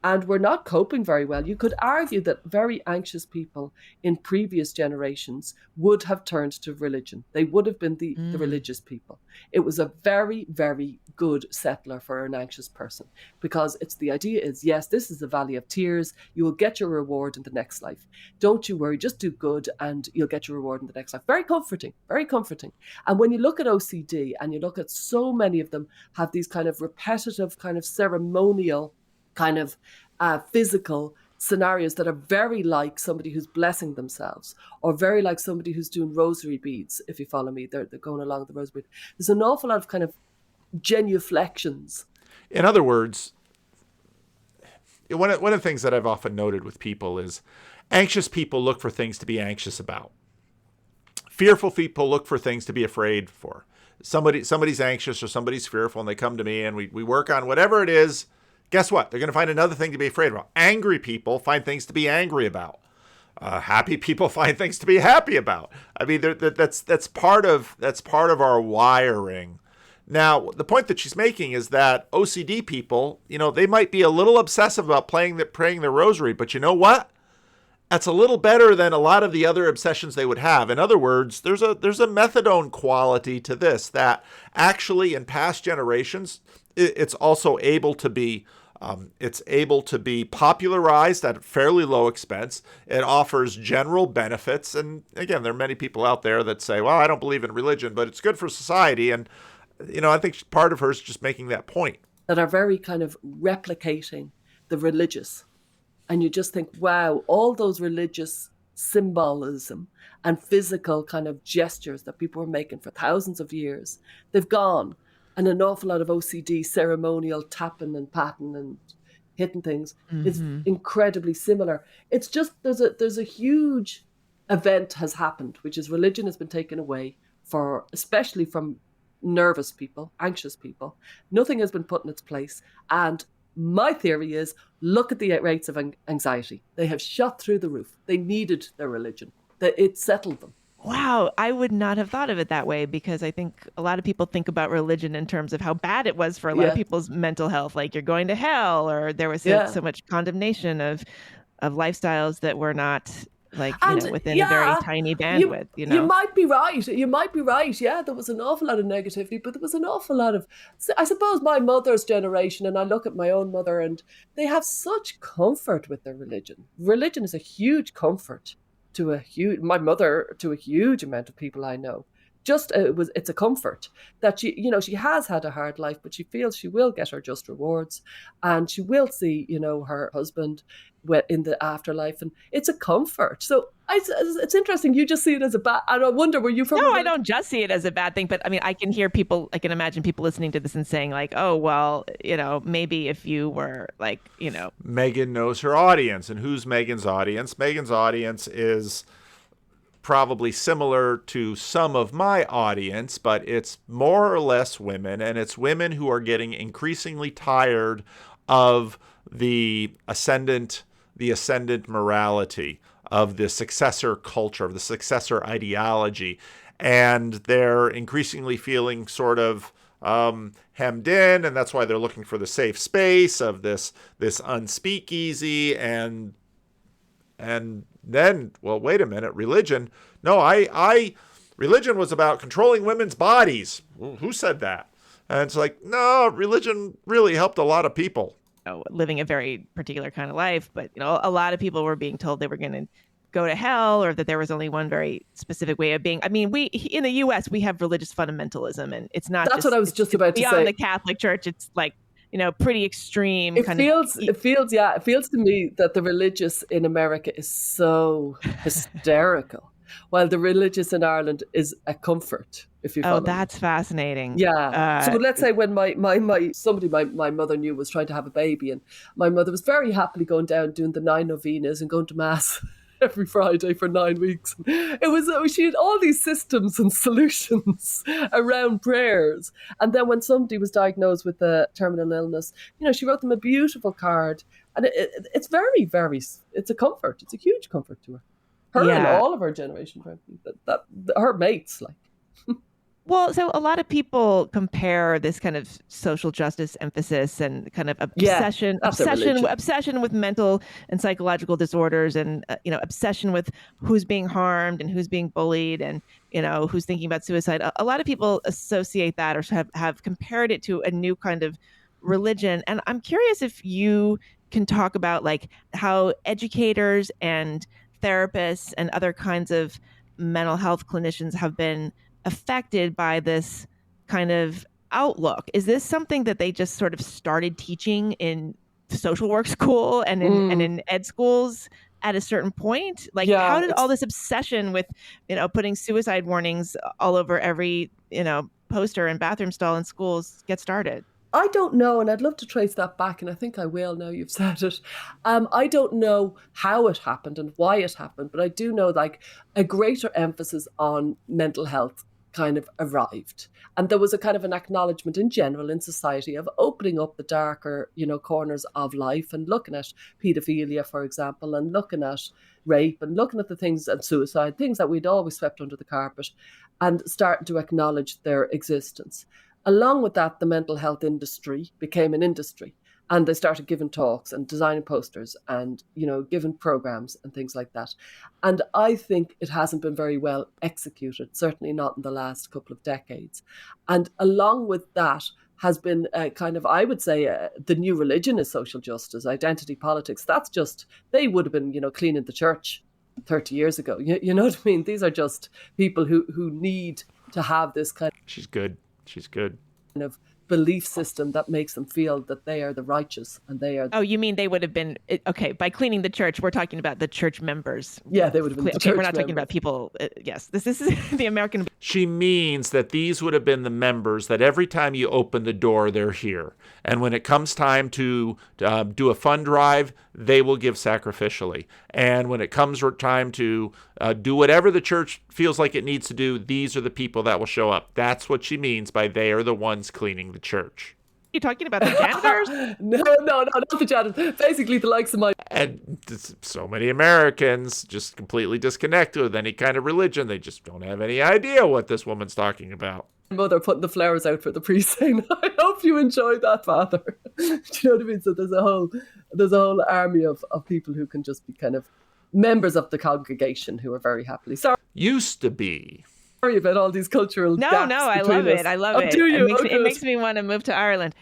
and we're not coping very well. You could argue that very anxious people in previous generations would have turned to religion. They would have been the religious people. It was a very, very good settler for an anxious person, because it's the idea is, yes, this is the valley of tears. You will get your reward in the next life. Don't you worry, just do good and you'll get your reward in the next life. Very comforting, very comforting. And when you look at OCD and you look at so many of them have these kind of repetitive, kind of ceremonial, kind of physical scenarios that are very like somebody who's blessing themselves, or very like somebody who's doing rosary beads, if you follow me. They're going along the rosary bead. There's an awful lot of kind of genuflections. In other words, one of the things that I've often noted with people is anxious people look for things to be anxious about. Fearful people look for things to be afraid for. Somebody's anxious or somebody's fearful and they come to me and we work on whatever it is. Guess what? They're going to find another thing to be afraid about. Angry people find things to be angry about. Happy people find things to be happy about. I mean, that's part of our wiring. Now, the point that she's making is that OCD people, they might be a little obsessive about praying the rosary, but you know what? That's a little better than a lot of the other obsessions they would have. In other words, there's a methadone quality to this that actually in past generations, it's also able to be popularized at fairly low expense. It offers general benefits. And again, there are many people out there that say, well, I don't believe in religion, but it's good for society. And, I think part of her is just making that point. That are very kind of replicating the religious. And you just think, wow, all those religious symbolism and physical kind of gestures that people were making for thousands of years, they've gone. And an awful lot of OCD ceremonial tapping and patting and hitting things is incredibly similar. It's just there's a huge event has happened, which is religion has been taken away especially from nervous people, anxious people. Nothing has been put in its place. And my theory is, look at the rates of anxiety. They have shot through the roof. They needed their religion. It settled them. Wow, I would not have thought of it that way, because I think a lot of people think about religion in terms of how bad it was for a lot of people's mental health, like you're going to hell, or there was so much condemnation of lifestyles that were not within a very tiny bandwidth. You might be right. Yeah, there was an awful lot of negativity, but there was an awful lot of, I suppose, my mother's generation, and I look at my own mother, and they have such comfort with their religion. Religion is a huge comfort to a huge amount of people I know. It's a comfort that she has had a hard life, but she feels she will get her just rewards, and she will see, her husband in the afterlife, and it's a comfort. So it's interesting. You just see it as a bad, and I wonder, were you from? No, I don't just see it as a bad thing, but I mean, I can imagine people listening to this and saying like, oh, well, maybe if you were like, Megan knows her audience, and who's Megan's audience? Megan's audience is probably similar to some of my audience, but it's more or less women, and it's women who are getting increasingly tired of the ascendant morality, of the successor culture, of the successor ideology, and they're increasingly feeling sort of hemmed in, and that's why they're looking for the safe space of this unspeakeasy, and then, well, wait a minute, religion? No, religion was about controlling women's bodies. Who said that? And it's like, no, religion really helped a lot of people. Living a very particular kind of life, but a lot of people were being told they were going to go to hell, or that there was only one very specific way of being. I mean, we in the U.S. we have religious fundamentalism, and it's not. That's what I was just about to say. Beyond the Catholic Church, it's like pretty extreme. It feels to me that the religious in America is so hysterical, while the religious in Ireland is a comfort. If you follow that's fascinating. Yeah. So let's say when my mother knew was trying to have a baby, and my mother was very happily going down doing the 9 novenas and going to mass every Friday for 9 weeks. She had all these systems and solutions around prayers. And then when somebody was diagnosed with a terminal illness, she wrote them a beautiful card. And it's very, very, it's a comfort. It's a huge comfort to her. Her and all of her generation, frankly, that her mates, like. Well, so a lot of people compare this kind of social justice emphasis and kind of obsession with mental and psychological disorders, and obsession with who's being harmed and who's being bullied, and who's thinking about suicide. A lot of people associate that, or have compared it to a new kind of religion. And I'm curious if you can talk about like how educators and therapists and other kinds of mental health clinicians have been affected by this kind of outlook. Is this something that they just sort of started teaching in social work school and in ed schools at a certain point? Like, how did all this obsession with, putting suicide warnings all over every, poster and bathroom stall in schools get started? I don't know, and I'd love to trace that back, and I think I will now you've said it. I don't know how it happened and why it happened, but I do know like a greater emphasis on mental health kind of arrived. And there was a kind of an acknowledgement in general in society of opening up the darker, corners of life and looking at paedophilia, for example, and looking at rape and looking at the things and suicide, things that we'd always swept under the carpet, and starting to acknowledge their existence. Along with that, the mental health industry became an industry. And they started giving talks and designing posters and, giving programs and things like that. And I think it hasn't been very well executed, certainly not in the last couple of decades. And along with that has been kind of, I would say, the new religion is social justice, identity politics. That's just, they would have been, cleaning the church 30 years ago. You know what I mean? These are just people who need to have this kind of... She's good. Kind of belief system that makes them feel that they are the righteous and they are... Oh, you mean they would have been... Okay, by cleaning the church, we're talking about the church members. Yeah, they would have been the church we're not members. talking about people... yes, this is the American... She means that these would have been the members that every time you open the door, they're here. And when it comes time to do a fund drive, they will give sacrificially. And when it comes time to do whatever the church feels like it needs to do, these are the people that will show up. That's what she means by they are the ones cleaning the church. You talking about the janitors? No, not the janitors. Basically, the likes of my... And so many Americans just completely disconnected with any kind of religion. They just don't have any idea what this woman's talking about. Mother putting the flowers out for the priest saying, I hope you enjoyed that, Father. Do you know what I mean? So there's a whole army of people who can just be kind of members of the congregation who are very happily... Sorry. Used to be. Sorry about all these cultural gaps. No, I love it. I love it. Do you? It makes me want to move to Ireland.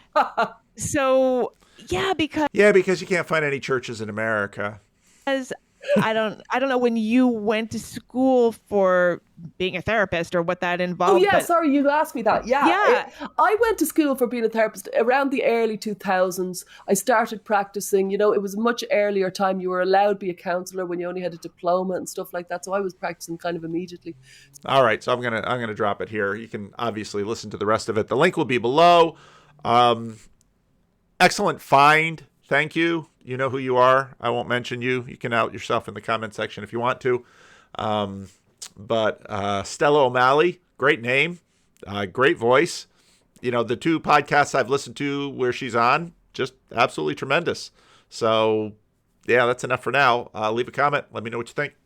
So, because you can't find any churches in America. I don't know when you went to school for being a therapist or what that involved. Oh yeah, sorry, you asked me that. Yeah. I went to school for being a therapist around the early 2000s. I started practicing, it was a much earlier time. You were allowed to be a counsellor when you only had a diploma and stuff like that. So I was practicing kind of immediately. All right, so I'm gonna drop it here. You can obviously listen to the rest of it. The link will be below. Excellent find. Thank you. You know who you are. I won't mention you. You can out yourself in the comment section if you want to. But Stella O'Malley, great name, great voice. The two podcasts I've listened to where she's on, just absolutely tremendous. So, yeah, that's enough for now. Leave a comment. Let me know what you think.